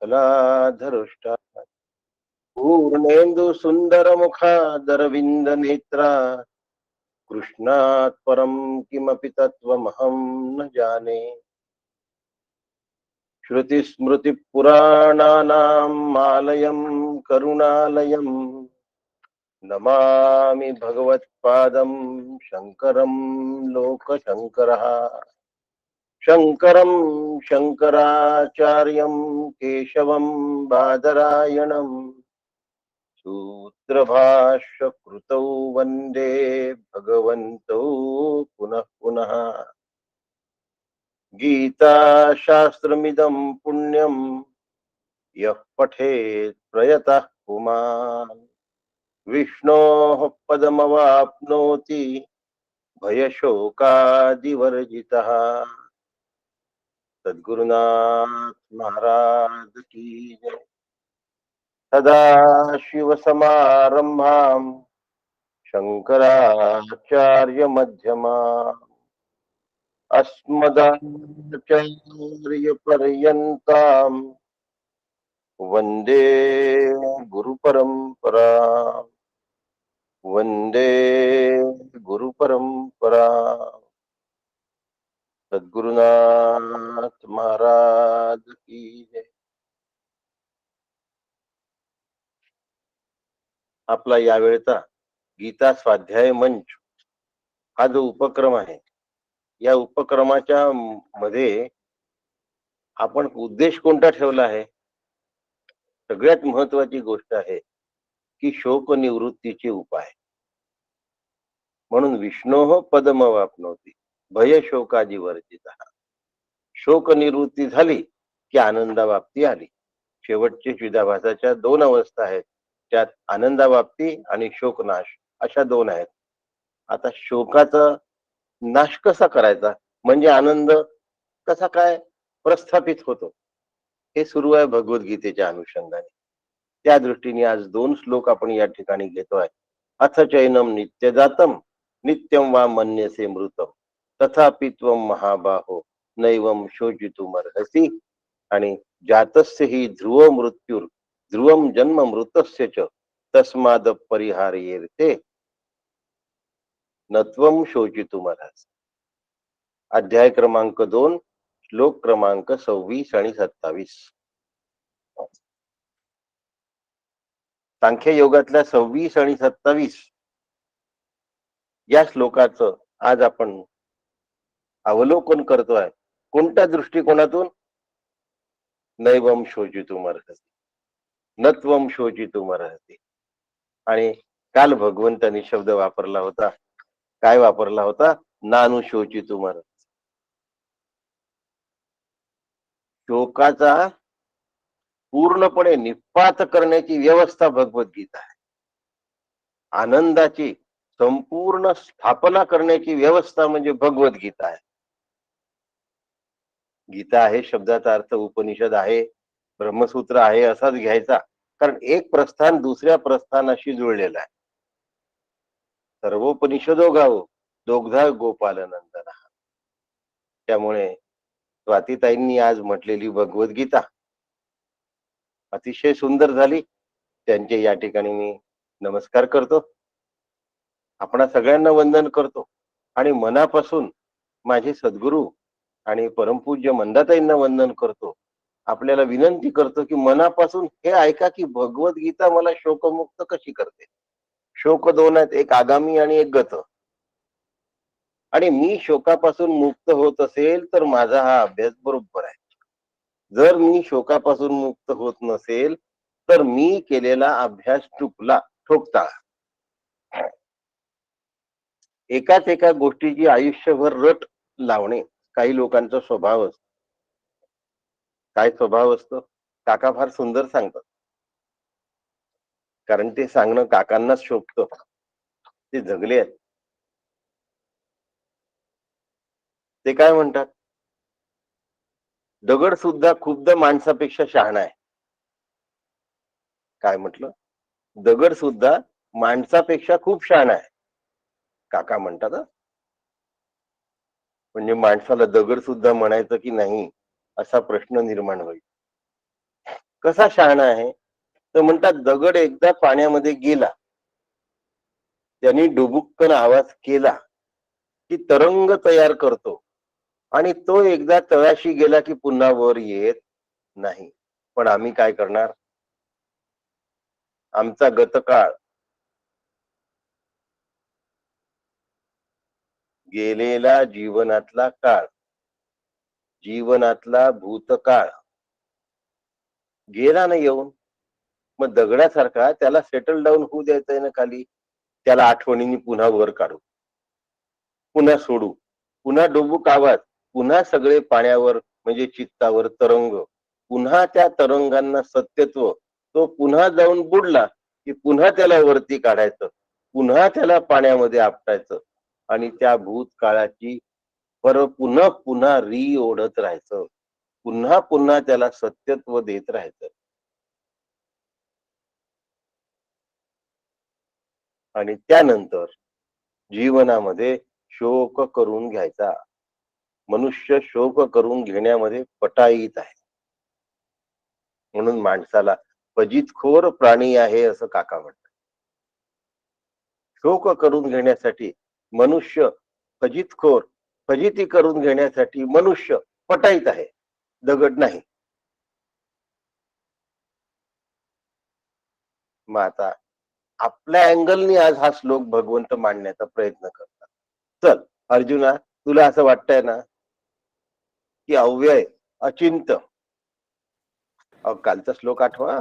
फलाधरुष्टा पूर्णेन्दु सुंदर मुखादरविंद नेत्रा कृष्णात् परम किमपि तत्त्वमहं न जाने श्रुति स्मृति पुराणानाम् आलयं करुणालयं नमामि भगवत्पादं शंकरं लोकशंकरः शंकरं शंकराचार्यं केशवं बादरायणं सूत्रभाष्य कृतौ वन्दे भगवन्तौ पुनः पुनः गीता शास्त्रमिदं पुण्यं यः पठेत् प्रयतः पुमान् विष्णोः पदमवाप्नोति भयशोकादिवर्जितः सद्गुरुनाथ महाराज की जय। सदा शिव समारंभां शंकराचार्य मध्यमाम् अस्मदाचार्य पर्यन्तां वंदे गुरु परंपरा वंदे गुरु परंपरा सद्गुरुनाथ महाराज की जय। आपला यावेळचा गीता स्वाध्याय मंच हा जो उपक्रम आहे या उपक्रमाच्या मध्ये आपण उद्देश कोणता ठेवला आहे सगळ्यात महत्वाची गोष्ट आहे की शोक निवृत्तीचे उपाय म्हणून विष्णोः पदमवाप्नोति भय शोकादि वर्जितः शोक निवृत्ती झाली की आनंदावाप्ती आली शेवटचे चिदाभासाच्या दोन अवस्था आहेत त्यात आनंदावाप्ती आणि शोकनाश अशा दोन आहेत आता शोकाचा नाश कसा करायचा म्हणजे आनंद कसा काय प्रस्थापित होतो हे सुरू आहे भगवद्गीतेच्या अनुषंगाने त्या दृष्टीने आज दोन श्लोक आपण या ठिकाणी घेतोय अथ चैनम नित्यजातम नित्यम वा मन्यसे मृतम तथापि त्वं महाबाहो नैवम शोचितुमर्हसि आणि जातस्य हि ध्रुव मृत्युर ध्रुवम जन्म मृतस्य च तस्माद परिहार्येते नत्वम शोचितुमर्हसि अध्याय क्रमांक 2 श्लोक क्रमांक 26 आणि 27 सांख्य योगातल्या 26 आणि 27 या श्लोकाचं आज आपण अवलोकन करतोय कोणत्या दृष्टिकोनातून नैवम शोचितुमर्हसि नत्वम शोचितुमर्हसि आणि काल भगवंतांनी शब्द वापरला होता काय वापरला होता नानु शोचितुमर्हसि शोकाचा पूर्णपणे निपात करण्याची व्यवस्था भगवद्गीता आहे आनंदाची संपूर्ण स्थापना करण्याची व्यवस्था म्हणजे भगवद्गीता आहे गीता आहे शब्दाचा अर्थ उपनिषद आहे ब्रह्मसूत्र आहे असाच घ्यायचा कारण एक प्रस्थान दुसऱ्या प्रस्थानाशी जुळलेला आहे सर्वोपनिषदो गावो दोग्धा गोपालनंदन त्यामुळे स्वातीताईंनी आज म्हटलेली भगवद्गीता अतिशय सुंदर झाली त्यांचे या ठिकाणी मी नमस्कार करतो आपणा सगळ्यांना वंदन करतो आणि मनापासून माझे सद्गुरू आणि परमपूज्य मंदाताईंना वंदन करतो आपल्याला विनंती करतो की मनापासून हे ऐका की भगवद्गीता मला शोकमुक्त कशी करते शोक दोन आहेत एक आगामी आणि एक गत आणि मी शोकापासून मुक्त होत असेल तर माझा हा अभ्यास बरोबर आहे जर मी शोकापासून मुक्त होत नसेल तर मी केलेला अभ्यास चुकला ठोकताळा एकाच एका गोष्टीची आयुष्यभर रट लावणे काही लोकांचा स्वभाव असतो काय स्वभाव असतो काका फार सुंदर सांगतात कारण ते सांगणं काकांनाच शोभतं ते जगले आहेत ते काय म्हणतात दगड सुद्धा खूपदा माणसापेक्षा शहाणा आहे काय म्हटलं दगड सुद्धा माणसापेक्षा खूप शहाणा आहे काका म्हणतात म्हणजे माणसाला दगड सुद्धा म्हणायचं की नाही असा प्रश्न निर्माण होईल कसा शहाणा आहे? तर म्हणतात दगड एकदा पाण्यामध्ये गेला, त्यांनी डुबुक्कन आवाज केला की तरंग तयार करतो, आणि तो एकदा तळाशी गेला की पुन्हा वर येत नाही. पण आम्ही काय करणार? आमचा गतकाळ, गेलेला जीवनातला काळ, जीवनातला भूतकाळ गेला ना येऊन. मग दगडासारखा त्याला सेटल डाऊन होऊ द्यायचंय ना खाली. त्याला आठवणींनी पुन्हा वर काढू, पुन्हा सोडू, पुन्हा डोबूक आवाज, पुन्हा सगळे पाण्यावर म्हणजे चित्तावर तरंग, पुन्हा त्या तरंगांना सत्यत्व, तो पुन्हा जाऊन बुडला की पुन्हा त्याला वरती काढायचं, पुन्हा त्याला पाण्यामध्ये आपटायचं, आणि त्या भूतकाळाची पुन्हा पुन्हा ओढत राहायचं, पुन्हा पुन्हा त्याला सत्यत्व देत राहायचं. आणि त्यानंतर जीवनामध्ये शोक करून घ्यायचा. मनुष्य शोक करून घेण्यामध्ये पटाईत आहे. म्हणून माणसाला फजितखोर प्राणी आहे असं काका म्हणतात. शोक करून घेण्यासाठी मनुष्य फजितखोर, फजिती करून घेण्यासाठी मनुष्य पटाईत आहे, दगड नाही. मग आता आपल्या अँगलनी आज हा श्लोक भगवंत मांडण्याचा प्रयत्न करतात. चल अर्जुना, तुला असं वाटतंय ना की अव्यय, अचिंत, कालचा श्लोक आठवा,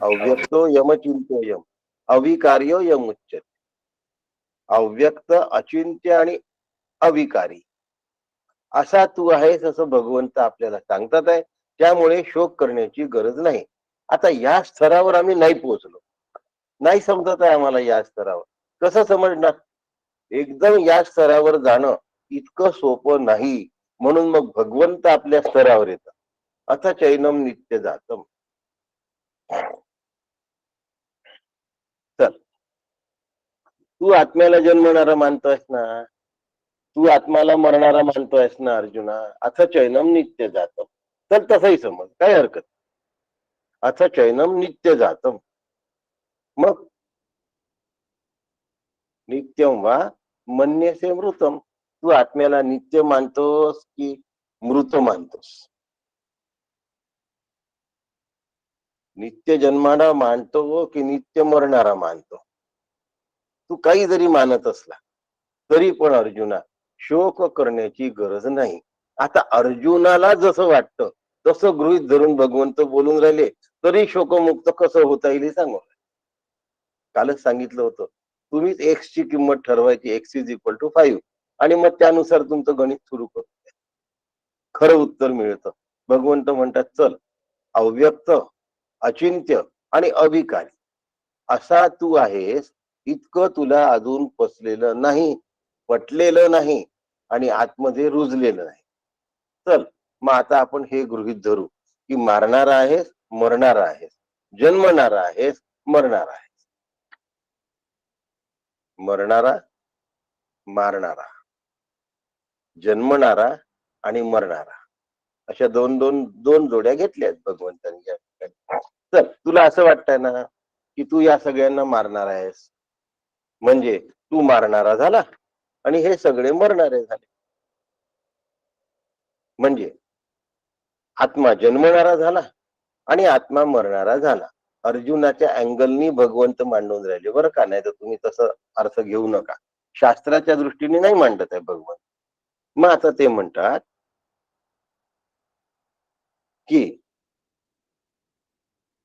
अव्यक्तो यमचिंतो यम, अविकार्यो यम उच्चते. अव्यक्त, अचिंत्य आणि अविकारी असा तू आहेस असं भगवंत आपल्याला सांगतात आहे. त्यामुळे शोक करण्याची गरज नाही. आता या स्तरावर आम्ही नाही पोहोचलो, नाही समजत आहे आम्हाला या स्तरावर. कसं समजणार? एकदम या स्तरावर जाणं इतकं सोपं नाही. म्हणून मग भगवंत आपल्या स्तरावर येतात. अथ चैनम नित्य जातम. चल, तू आत्म्याला जन्मणारा मानतोयस ना, तू आत्माला मरणारा मानतोयस ना अर्जुना. अथ चैनम नित्य जातम. तर तसंही समज, काय हरकत. अथ चैनम नित्य जातम. मग नित्यम वा मन्यसे मृतम. तू आत्म्याला नित्य मानतोस की मृत मानतोस? नित्य जन्माला मानतो की नित्य मरणारा मानतो? तू काही जरी मानत असला तरी पण अर्जुना शोक करण्याची गरज नाही. आता अर्जुनाला जसं वाटतं तसं गृहीत धरून भगवंत बोलून राहिले, तरी शोकमुक्त कसं होता येईल हे सांगू. कालच सांगितलं होतं, तुम्हीच एक्स ची किंमत ठरवायची, एक्स इज इक्वल टू 5, आणि मग त्यानुसार तुमचं गणित सुरू करू. खरं उत्तर मिळतं. भगवंत म्हणतात चल, अव्यक्त, अचिंत्य आणि अविकारी असा तू आहेस, इतकं तुला अजून पचलेलं नाही, पटलेलं नाही, आणि आतमध्ये रुजलेलं नाही. चल, मग आता आपण हे गृहीत धरू की मारणारा आहेस, मरणारा आहेस, जन्मणारा आहेस, मरणारा आहेस. मरणारा, मारणारा, जन्मणारा आणि मरणारा अशा दोन दोन दोन जोड्या घेतल्या आहेत भगवंतांनी या ठिकाणी. तर तुला असं वाटतंय ना की तू या सगळ्यांना मारणार आहेस, म्हणजे तू मारणारा झाला आणि हे सगळे मरणारे झाले. म्हणजे आत्मा जन्मणारा झाला आणि आत्मा मरणारा झाला. अर्जुनाच्या अँगलनी भगवंत मांडून राहिले बरं का. नाही तर तुम्ही तसं अर्थ घेऊ नका. शास्त्राच्या दृष्टीने नाही मांडत आहे भगवंत. मग आता ते म्हणतात की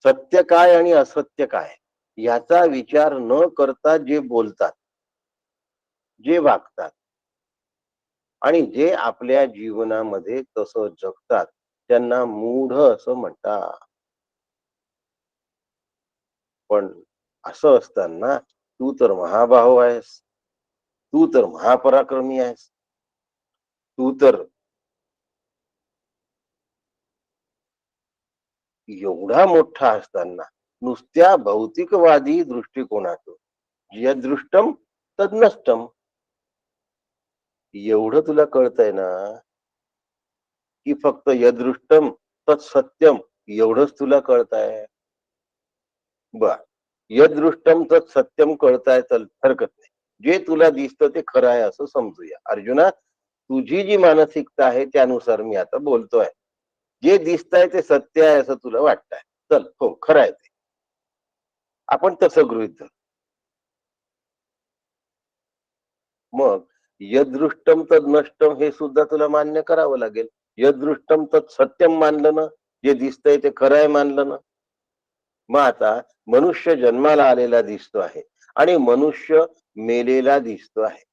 सत्य काय आणि असत्य काय याचा विचार न करता जे बोलतात, जे वागतात आणि जे आपल्या जीवनामध्ये तसं जगतात, त्यांना मूढ असं म्हणतात. पण असं असताना तू तर महाबाहो आहेस, तू तर महापराक्रमी आहेस, तू तर एवढा मोठा असताना नुसत्या भौतिकवादी दृष्टिकोनातून यदृष्टम तद्नष्टम, एवढं तुला कळतंय ना की फक्त यदृष्टम तत्सत्यम एवढंच तुला कळतंय? बर. यदृष्टम तत् सत्यम कळताय तर हरकत नाही. जे तुला दिसतं ते खरं आहे असं समजूया. अर्जुना, तुझी जी मानसिकता आहे त्यानुसार मी आता बोलतोय. जे दिसतंय ते सत्य आहे असं तुला वाटतंय. चल, हो, खरं आहे ते. आपण तसं गृहीत धरू. मग यदृष्टम तद नष्टम हे सुद्धा तुला मान्य करावं लागेल. यदृष्टम तद सत्यम मानलं ना, जे दिसतंय ते खरं आहे मानलं ना. मग आता मनुष्य जन्माला आलेला दिसतो आहे आणि मनुष्य मेलेला दिसतो आहे.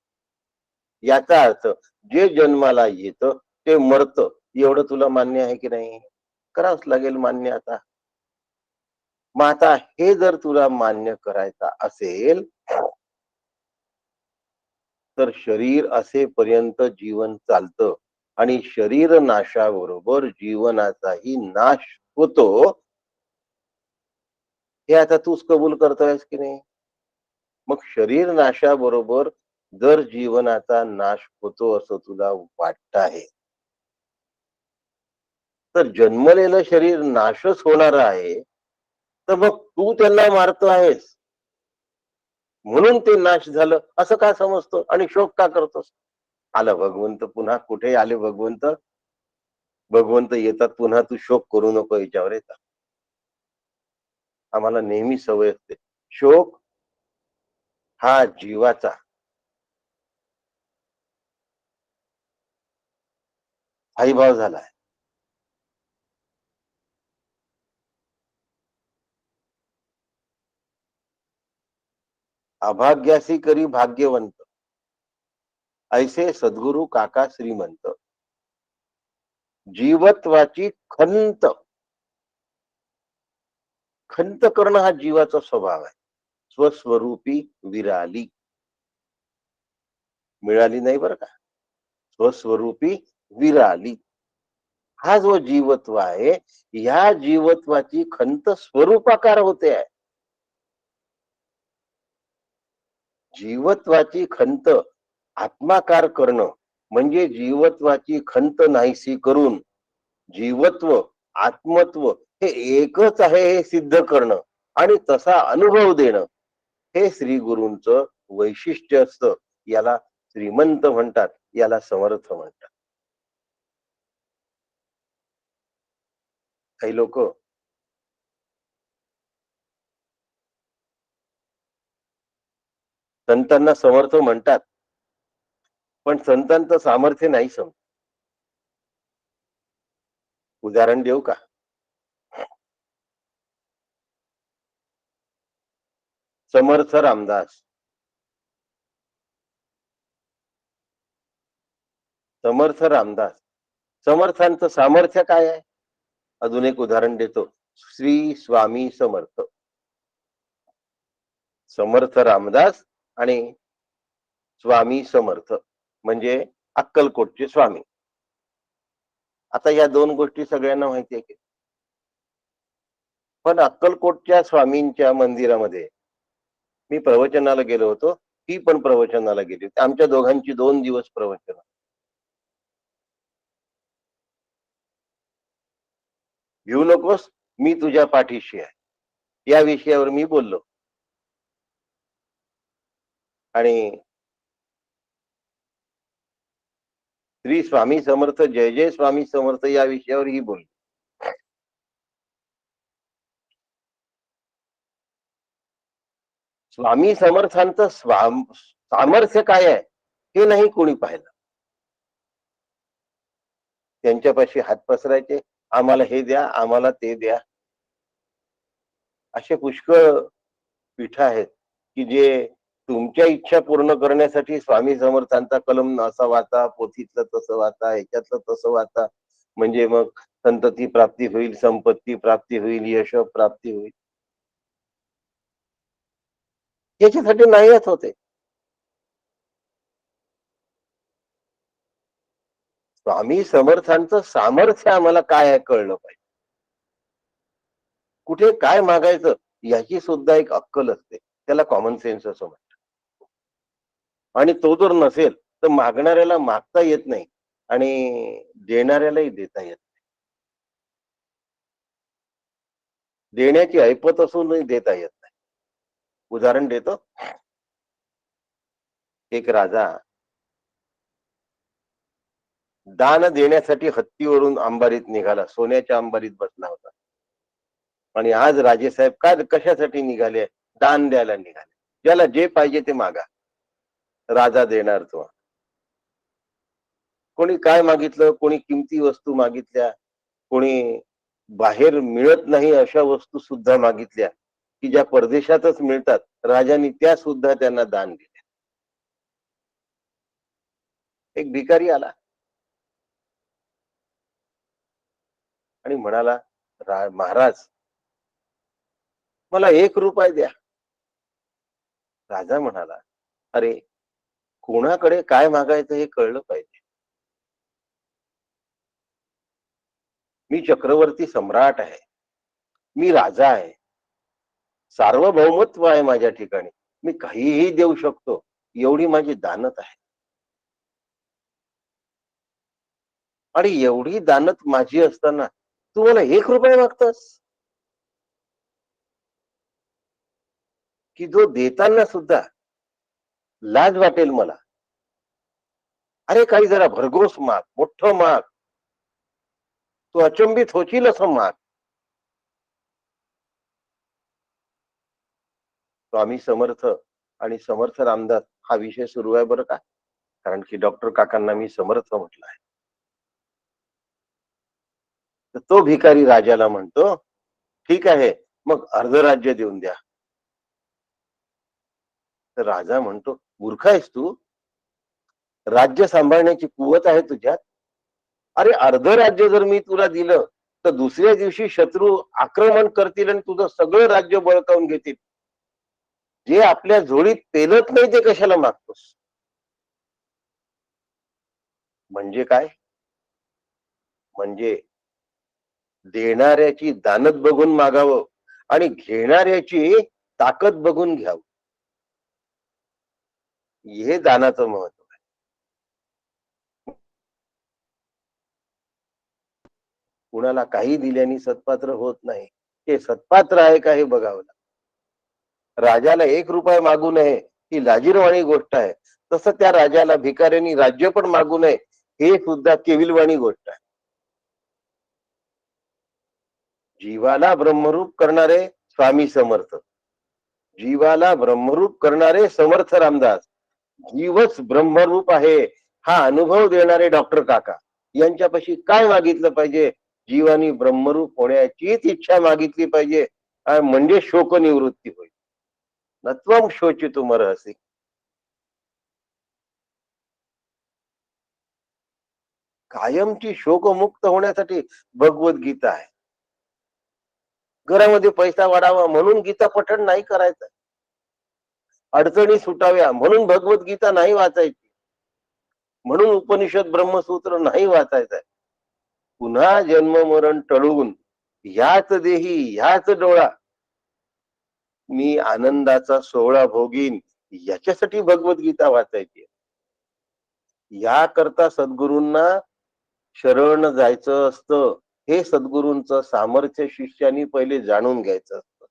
याचा अर्थ जे जन्माला येतं ते मरतं, एवढं तुला मान्य आहे की नाही? करावंच लागेल मान्य आता. मग आता हे जर तुला मान्य करायचं असेल, तर शरीर असेपर्यंत जीवन चालतं आणि शरीर नाशाबरोबर जीवनाचाही नाश होतो. हे आता तूच कबूल करतोयस की नाही? मग शरीर नाशाबरोबर जर जीवनाचा नाश होतो असं तुला वाटत आहे, तर जन्मलेलं शरीर नाशच होणार आहे, तर मग तू त्यांना मारतो आहेस म्हणून ते नाश झालं असं का समजतो आणि शोक का करतोस? आला भगवंत पुन्हा. कुठे आले भगवंत? भगवंत येतात पुन्हा. तू शोक करू नको याच्यावर येतात. आम्हाला नेहमी सवय असते. शोक हा जीवाचा हाईभाव झालाय. अभाग्यासी करी भाग्यवंत, ऐसे सद्गुरु काका श्रीमंत. जीवत्वाची खंत, खंत करणं हा जीवाचा स्वभाव आहे. स्वस्वरूपी विराली, मिळाली नाही बरं का, स्वस्वरूपी विराली. हा जो जीवत्व आहे, ह्या जीवत्वाची खंत स्वरूपाकार होते आहे. जीवत्वाची खंत आत्माकार करणं म्हणजे जीवत्वाची खंत नाहीसी करून जीवत्व, आत्मत्व हे एकच आहे हे सिद्ध करणं आणि तसा अनुभव देणं, हे श्री गुरूंचं वैशिष्ट्य असतं. याला श्रीमंत म्हणतात, याला समर्थ म्हणतात. काही लोक संतांना समर्थ म्हणतात, पण संतांचं सामर्थ्य नाही समजत. उदाहरण देऊ का? समर्थ रामदास. समर्थ रामदास, समर्थांचं सामर्थ्य काय आहे? अजून एक उदाहरण देतो. श्री स्वामी समर्थ. समर्थ रामदास आणि स्वामी समर्थ म्हणजे अक्कलकोटचे स्वामी. आता या दोन गोष्टी सगळ्यांना माहिती आहे की, पण अक्कलकोटच्या स्वामींच्या मंदिरामध्ये मी प्रवचनाला गेलो होतो. ती पण प्रवचनाला गेली होती. आमच्या दोघांची 2 दिवस प्रवचन. भिऊ नकोस, मी तुझ्या पाठीशी आहे, या विषयावर मी बोललो. आणि श्री स्वामी समर्थ, जय जय स्वामी समर्थ या विषयावरही बोललो. स्वामी समर्थांचं सामर्थ्य काय आहे हे नाही कोणी पाहिलं. त्यांच्यापाशी हात पसरायचे, आम्हाला हे द्या, आम्हाला ते द्या. असे पुष्कळ पीठ आहेत की जे तुमच्या इच्छा पूर्ण करण्यासाठी स्वामी समर्थांचा कलम असा वाचा, पोथीतलं तसं वाचा, ह्याच्यातलं तसं वाचा, म्हणजे मग संतती प्राप्ती होईल, संपत्ती प्राप्ती होईल, यश प्राप्ती होईल. याच्यासाठी नाहीच होते. स्वामी समर्थांचं सामर्थ्य आम्हाला काय आहे कळलं पाहिजे. कुठे काय मागायचं याची सुद्धा एक अक्कल असते, त्याला कॉमन सेन्स असं म्हणतात. आणि तो जर नसेल तर मागणाऱ्याला मागता येत नाही आणि देणाऱ्यालाही देता येत देण्याची ऐपत असूनही देता येत नाही. उदाहरण देतो. एक राजा दान देण्यासाठी हत्तीवरून अंबारीत निघाला, सोन्याच्या अंबारीत बसला होता. आणि आज राजेसाहेब काय कशासाठी निघाले? दान द्यायला निघाले. ज्याला जे पाहिजे ते मागा, राजा देणार तो. कोणी काय मागितलं, कोणी किमती वस्तू मागितल्या, कोणी बाहेर मिळत नाही अशा वस्तू सुद्धा मागितल्या, की ज्या परदेशातच मिळतात. राजांनी त्या सुद्धा त्यांना दान दिल्या. एक भिकारी आला आणि म्हणाला, महाराज मला 1 रुपया द्या. राजा म्हणाला, अरे कोणाकडे काय मागायचं हे कळलं पाहिजे. मी चक्रवर्ती सम्राट आहे, मी राजा आहे, सार्वभौमत्व आहे माझ्या ठिकाणी, मी काहीही देऊ शकतो, एवढी माझी दानत आहे. आणि एवढी दानत माझी असताना तू मला 1 रुपया मागतोस? की जो देताना सुद्धा लाज वाटेल मला. अरे काही जरा भरघोस माग, मोठं माग, तू अचंबित होशील असं माग. स्वामी समर्थ आणि समर्थ रामदास हा विषय सुरू आहे बरं का. कारण की डॉक्टर काकांना मी समर्थ म्हटलं आहे. तर तो भिकारी राजाला म्हणतो, ठीक आहे मग अर्ध राज्य देऊन द्या. तर राजा म्हणतो, मूर्ख आहेस तू? राज्य सांभाळण्याची कुवत आहे तुझ्यात? अरे अर्ध राज्य जर मी तुला दिलं तर दुसऱ्या दिवशी शत्रू आक्रमण करतील आणि तुझं सगळं राज्य बळकावून घेतील. जे आपल्या झोळीत पेलत नाही ते कशाला मागतोस? म्हणजे काय? म्हणजे देणाऱ्याची दानत बघून मागावं आणि घेणाऱ्याची ताकद बघून घ्यावं. हे दानाचं महत्व आहे. कुणाला काही दिल्याने सत्पात्र होत नाही. हे सत्पात्र आहे का हे बघावं. राजाला 1 रुपया मागू नये ही लाजिरवाणी गोष्ट आहे. तसं त्या राजाला भिकाऱ्यांनी राज्य पण मागू नये हे सुद्धा केविलवाणी गोष्ट आहे. जीवाला ब्रह्मरूप करणारे स्वामी समर्थ, जीवाला ब्रह्मरूप करणारे समर्थ रामदास, जीवच ब्रह्मरूप आहे हा अनुभव देणारे डॉक्टर काका यांच्यापाशी काय मागितलं पाहिजे? जीवानी ब्रह्मरूप होण्याचीच इच्छा मागितली पाहिजे, म्हणजे शोक निवृत्ती होईल. नत्वम शोचितुम अर्हसि. कायमची शोकमुक्त होण्यासाठी भगवद्गीता आहे. घरामध्ये पैसा वाढावा म्हणून गीता पठण नाही करायचं. अडचणी सुटाव्या म्हणून भगवद्गीता नाही वाचायची, म्हणून उपनिषद ब्रह्मसूत्र नाही वाचायचंय. पुन्हा जन्म मरण टळून ह्याच देही ह्याच डोळा मी आनंदाचा सोहळा भोगीन, याच्यासाठी भगवद्गीता वाचायची. याकरता सद्गुरूंना शरण जायचं असतं. हे सद्गुरूंचं सामर्थ्य शिष्यानी पहिले जाणून घ्यायचं असतं.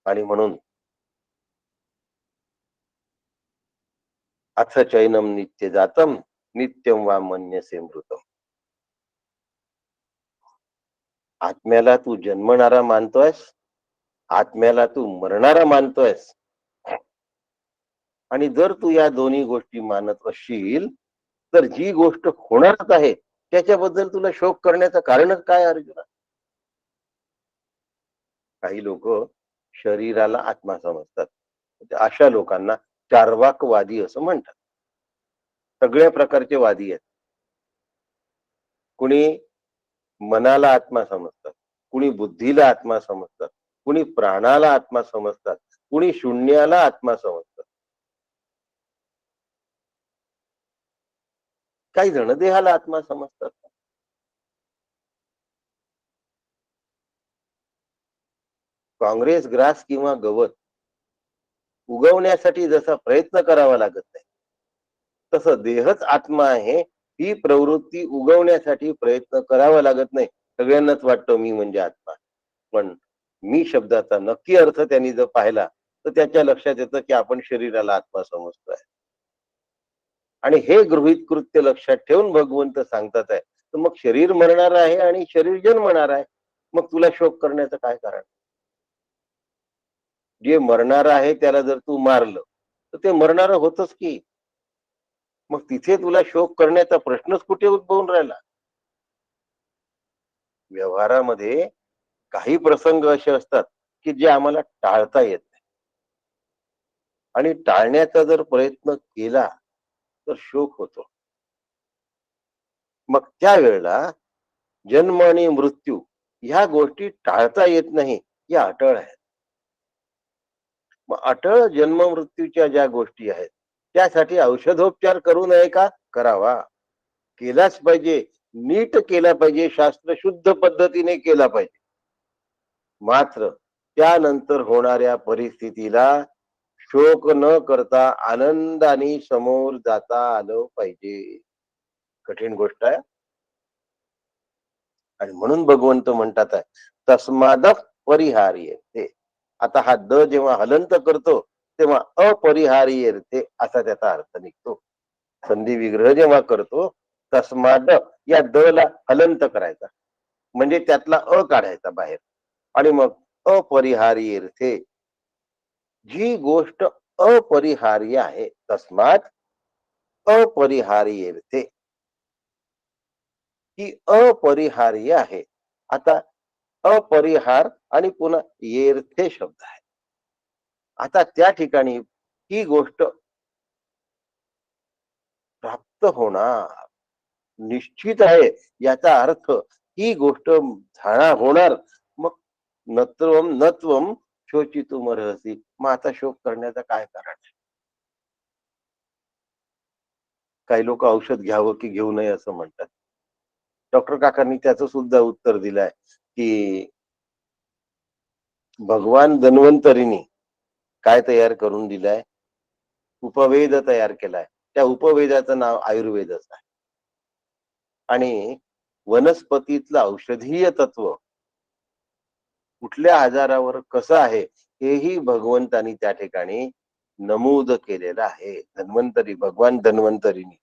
आणि म्हणून अथ चैनम नित्य जातम नित्यम वा मन्यसे मृतम. आत्म्याला तू जन्मणारा मानतोयस, आत्म्याला तू मरणारा मानतोयस. आणि जर तू या दोन्ही गोष्टी मानत असशील तर जी गोष्ट होणारच आहे त्याच्याबद्दल तुला शोक करण्याचं कारणच काय अर्जुना? काही लोक शरीराला आत्मा समजतात. अशा लोकांना चार्वाकवादी असं म्हणतात. सगळ्या प्रकारचे वादी आहेत. कुणी मनाला आत्मा समजतात, कुणी बुद्धीला आत्मा समजतात, कुणी प्राणाला आत्मा समजतात, कुणी शून्याला आत्मा समजतात. काही जण देहाला आत्मा समजतात. काँग्रेस ग्रास किंवा गवत उगवण्यासाठी जसा प्रयत्न करावा लागत नाही, तसं देहच आत्मा आहे ही प्रवृत्ती उगवण्यासाठी प्रयत्न करावा लागत नाही. सगळ्यांनाच वाटतं मी म्हणजे आत्मा. पण मी शब्दाचा नक्की अर्थ त्यांनी जर पाहिला तर त्याच्या लक्षात येतं की आपण शरीराला आत्मा समजतोय. आणि हे गृहीत कृत्य लक्षात ठेवून भगवंत सांगतात आहे, तर मग शरीर मरणार आहे आणि शरीर जन्मणार आहे. मग तुला शोक करण्याचं काय कारण? जे मरणार आहे त्याला जर तू मारलं तर ते मरणार होतच की. मग तिथे तुला शोक करण्याचा प्रश्नच कुठे उद्भवून राहिला? व्यवहारामध्ये काही प्रसंग असे असतात की जे आम्हाला टाळता येत नाही, आणि टाळण्याचा जर प्रयत्न केला तर शोक होतो. मग त्यावेळेला जन्म आणि मृत्यू ह्या गोष्टी टाळता येत नाही, या अटळ आहेत. मग अटळ जन्म मृत्यूच्या ज्या गोष्टी आहेत त्यासाठी औषधोपचार करू नये का? करावा, केलाच पाहिजे. नीट केला पाहिजे, शास्त्र शुद्ध पद्धतीने केला पाहिजे. मात्र त्यानंतर होणाऱ्या परिस्थितीला शोक न करता आनंदाने समोर जाता आलं पाहिजे. कठीण गोष्ट आहे. आणि म्हणून भगवंत म्हणतात आहे, तस्माद परिहार्य ते. आता हा द जेव्हा हलंत करतो तेव्हा अपरिहार्य ते असा त्याचा अर्थ निघतो. संधी विग्रह जेव्हा करतो, तस्माद या द ला हलंत करायचा, म्हणजे त्यातला अ काढायचा बाहेर. आणि मग अपरिहार्य ते, जी गोष्ट अपरिहार्य आहे, तस्मात अपरिहार्य ते, ही अपरिहार्य आहे. आता अपरिहार आणि पुन्हा येर्थे शब्द आहे. आता त्या ठिकाणी ही गोष्ट प्राप्त होणार निश्चित आहे, याचा अर्थ ही गोष्ट होणार. मग नत्वम नत्वम शोचितुम अर्हसि. मग आता शोक करण्याचं काय कारण आहे? काही लोक औषध घ्यावं की घेऊ नये असं म्हणतात. डॉक्टर काकांनी त्याचं सुद्धा उत्तर दिलंय की भगवान धन्वंतरीनी काय तयार करून दिलाय? उपवेद तयार केलाय. त्या उपवेदाचं नाव आयुर्वेदच आहे. आणि वनस्पतीतलं औषधीय तत्व कुठल्या आजारावर कसं आहे हेही भगवंतानी त्या ठिकाणी नमूद केलेलं आहे. धन्वंतरी, भगवान धन्वंतरीनी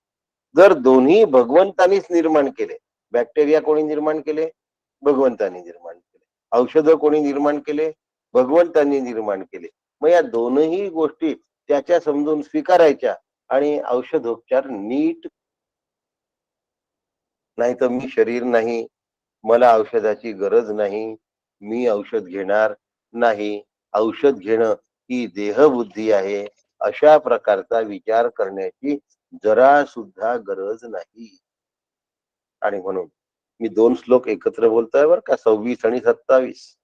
जर दोन्ही भगवंतानीच निर्माण केले, बॅक्टेरिया कोणी निर्माण केले? भगवंतानी निर्माण केले. औषध कोणी निर्माण केले? भगवंतांनी निर्माण केले. मग या दोनही गोष्टी त्याच्या समजून स्वीकारायच्या आणि औषधोपचार नीट. नाही तर मी शरीर नाही, मला औषधाची गरज नाही, मी औषध घेणार नाही, औषध घेणं ही देहबुद्धी आहे, अशा प्रकारचा विचार करण्याची जरा सुद्धा गरज नाही. आणि म्हणून मी दोन श्लोक एकत्र बोलतोय बरं का, 26 आणि 27.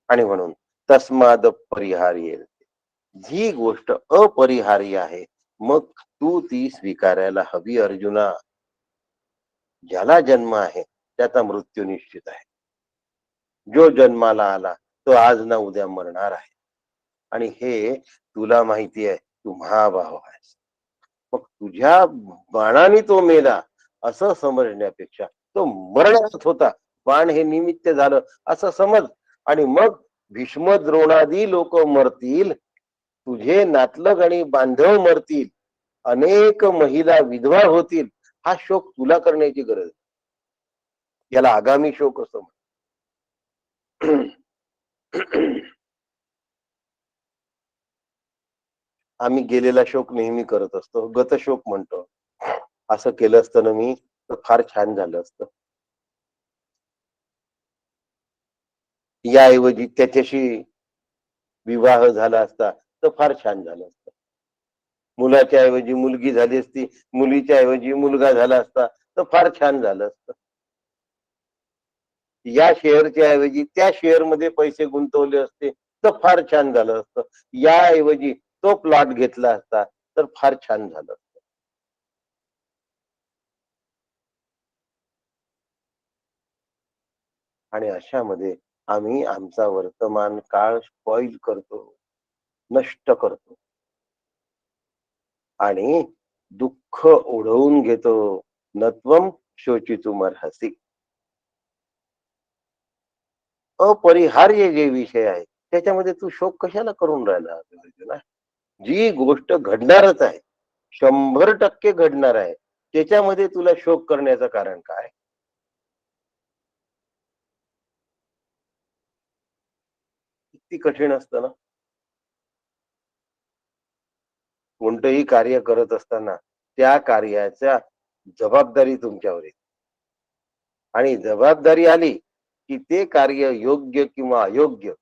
आणि म्हणून तस्माद परिहार्य, जी गोष्ट अपरिहार्य आहे मग तू ती स्वीकारायला हवी अर्जुना. ज्याला जन्म आहे त्याचा मृत्यू निश्चित आहे. जो जन्माला आला तो आज ना उद्या मरणार आहे. आणि हे तुला माहिती आहे, तू महाभाव आहेस. मग तुझ्या बाणाने तो मेला असं समजण्यापेक्षा तो मरणारच होता, बाण हे निमित्त झालं असं समज. आणि मग भीष्म द्रोणादी लोक मरतील, तुझे नातलग आणि बांधव मरतील, अनेक महिला विधवा होतील, हा शोक तुला करण्याची गरज. याला आगामी शोक असं आम्ही गेलेला शोक नेहमी करत असतो, गतशोक म्हणतो. असं केलं असतं ना मी, तर फार छान झालं असतं. याऐवजी त्याच्याशी विवाह झाला असता तर फार छान झालं असतं. मुलाच्या ऐवजी मुलगी झाली असती, मुलीच्या ऐवजी मुलगा झाला असता तर फार छान झालं असतं. या शेअरच्या ऐवजी त्या शेअर मध्ये पैसे गुंतवले असते तर फार छान झालं असतं. या ऐवजी तो प्लॉट घेतला असता तर फार छान झालं. आणि अशामध्ये आम्ही आमचा वर्तमान काळ स्पॉइल करतो, नष्ट करतो आणि दुःख ओढवून घेतो. नत्वम शोचितुम अर्हसि. अपरिहार्य जे विषय आहे त्याच्यामध्ये तू शोक कशाला करून राहिला अर्जुना? जी गोष्ट घडणारच आहे, 100% घडणार आहे, त्याच्यामध्ये तुला शोक करण्याचं कारण काय? किती कठीण असतं ना. कोणतंही कार्य करत असताना त्या कार्याच्या जबाबदारी तुमच्यावर येते. आणि जबाबदारी आली की ते कार्य योग्य किंवा अयोग्य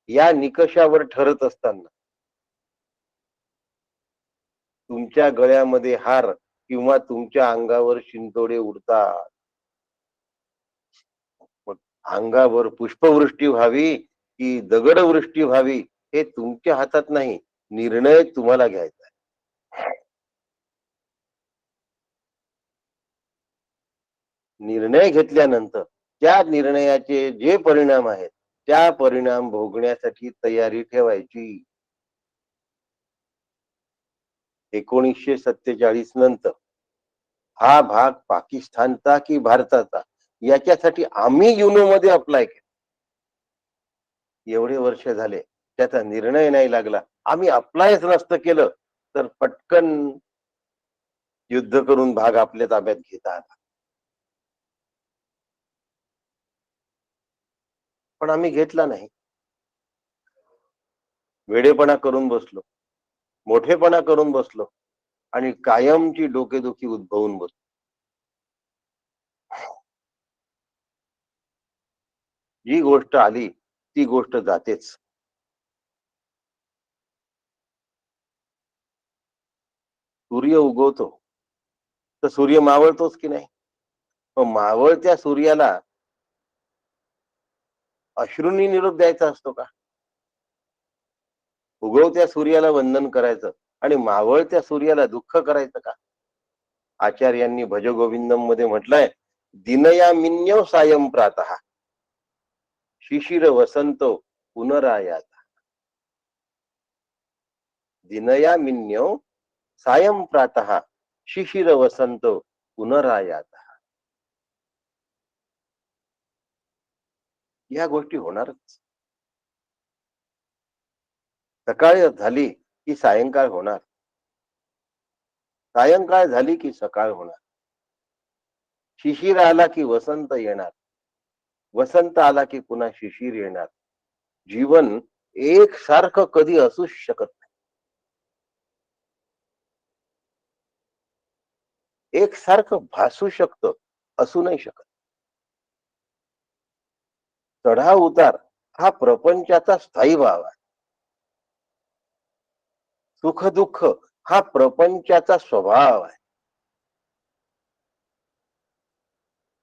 या निकषावर ठरत असताना तुमच्या गळ्यामध्ये हार किंवा तुमच्या अंगावर शिंतोडे उडतात. मग अंगावर पुष्पवृष्टी व्हावी की दगडवृष्टी व्हावी हे तुमच्या हातात नाही. निर्णय तुम्हाला घ्यायचा आहे. निर्णय घेतल्यानंतर त्या निर्णयाचे जे परिणाम आहेत त्या परिणाम भोगण्यासाठी तयारी ठेवायची. 1947 नंतर हा भाग पाकिस्तानचा की भारताचा याच्यासाठी आम्ही युनो मध्ये अप्लाय केलं. एवढे वर्ष झाले त्याचा निर्णय नाही लागला. आम्ही अप्लायच नसतं केलं तर पटकन युद्ध करून भाग आपल्या ताब्यात घेता आला. पण आम्ही घेतला नाही. वेडेपणा करून बसलो, मोठेपणा करून बसलो आणि कायमची डोकेदुखी उद्भवून बसलो. जी गोष्ट आली ती गोष्ट जातेच. सूर्य उगवतो तर सूर्य मावळतोच की नाही? मग मावळत्या सूर्याला अश्रूंनी निरोप द्यायचा असतो का? उगवत्या सूर्याला वंदन करायचं आणि मावळत्या सूर्याला दुःख करायचं का? आचार्यांनी भजगोविंदम मध्ये म्हटलंय, दिनया मिन्यो सायं प्रातः शिशिर वसंतो पुनरायात. दिनया मिन्यो सायं प्रातः शिशिर वसंतो पुनरायात. या गोष्टी होणारच. सकाळ झाली की सायंकाळ होणार, सायंकाळ झाली की सकाळ होणार, शिशिर आला की वसंत येणार, वसंत आला की पुन्हा शिशिर येणार. जीवन एकसारखं कधी असूच शकत नाही. एकसारखं भासू शकतं, असू नाही शकत. चढाव उतार हा प्रपंचाचा स्थायी भाव आहे. सुख दुःख हा प्रपंचाचा स्वभाव आहे.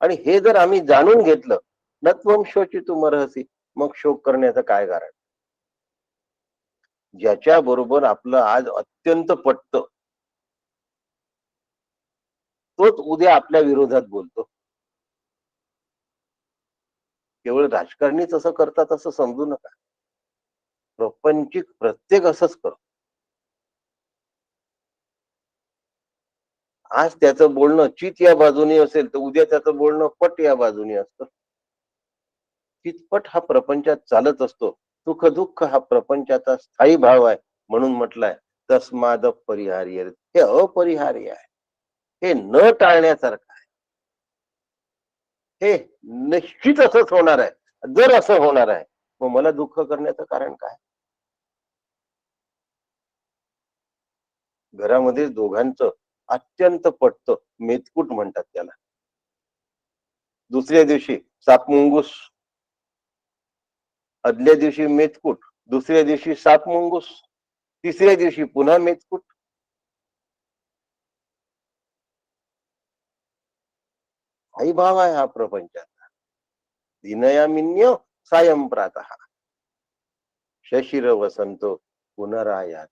आणि हे जर आम्ही जाणून घेतलं, नत्वम शोचितुमर्हसि, मग शोक करण्याचं काय कारण? ज्याच्या बरोबर आपलं आज अत्यंत पटतं तोच उद्या आपल्या विरोधात बोलतो. केवळ राजकारणीच असं करतात असं समजू नका. प्रपंचिक प्रत्येक असंच करतो. आज त्याचं बोलणं चित या बाजूने असेल तर उद्या त्याचं बोलणं पट या बाजूने असतं. चितपट हा प्रपंचात चालत असतो. सुख दुःख हा प्रपंचाचा स्थायी भाव आहे. म्हणून म्हटलंय तस्माद अपरिहार्य. हे अपरिहार्य आहे. हे न टाळण्यासारखं आहे. हे निश्चित असंच होणार आहे. जर असं होणार आहे मग मला दुःख करण्याचं कारण काय? घरामध्ये दोघांचं अत्यंत पटतं, मेतकूट म्हणतात त्याला. दुसऱ्या दिवशी सापमुंगूस, आदल्या दिवशी मेतकूट, दुसऱ्या दिवशी सापमुंगूस, तिसऱ्या दिवशी पुन्हा मेतकूट. आई भाव आहे हा प्रपंचाचा. दिनयामिन्य सायं प्रातः शशिर वसंतो पुनरायात.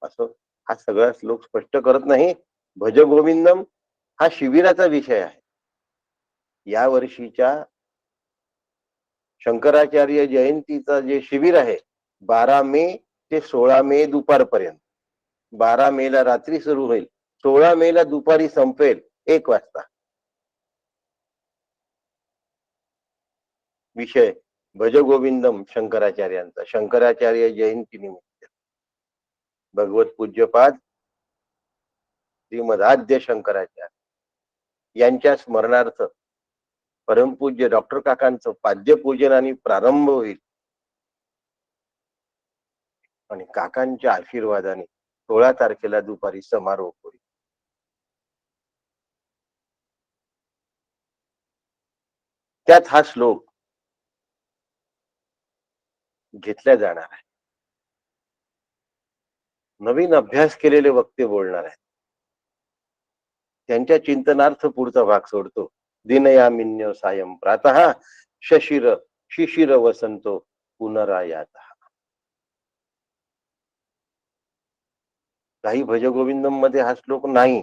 असं हा सगळा श्लोक स्पष्ट करत नाही. भज गोविंदम हा शिबिराचा विषय आहे. या वर्षीच्या शंकराचार्य जयंतीचं जे शिबिर आहे 12 मे ते 16 मे दुपारपर्यंत. 12 मे ला रात्री सुरू होईल, 16 मे ला दुपारी संपेल 1 वाजता. विषय भजगोविंदम शंकराचार्यांचा, शंकराचार्य जयंती निमित्त भगवत पूज्यपाद श्रीमदाद्य शंकराचार्य यांच्या स्मरणार्थ परमपूज्य डॉक्टर काकांचं पाद्यपूजन आणि प्रारंभ होईल आणि काकांच्या आशीर्वादाने 16 तारखेला दुपारी समारोप होईल. त्यात हा श्लोक घेतला जाणार आहे. नवीन अभ्यास केलेले वक्ते बोलणार आहेत. त्यांच्या चिंतनार्थ पुढचा भाग सोडतो. दिनयामिन्य सायं प्रातः शशिर शिशिर वसंतो पुनरायातः. काही भजगोविंदम मध्ये हा श्लोक नाही.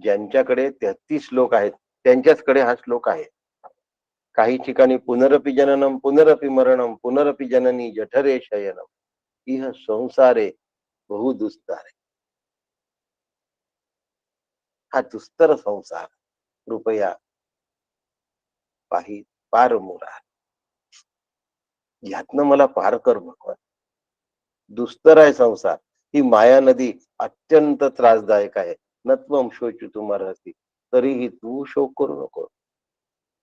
ज्यांच्याकडे 33 श्लोक आहेत त्यांच्याचकडे हा श्लोक आहे. काही ठिकाणी पुनरपि जननम पुनरपि मरणम पुनरपि जननी जठरे शयनम इह संसारे बहु दुस्तारे. हा दुस्तर संसार कृपया पाही पार मुरा. ह्यातनं मला पार कर भगवान. दुस्तर आहे संसार. ही माया नदी अत्यंत त्रासदायक आहे. नत्वम शोचू तुम्हारती, तरीही तू शोक करू नको.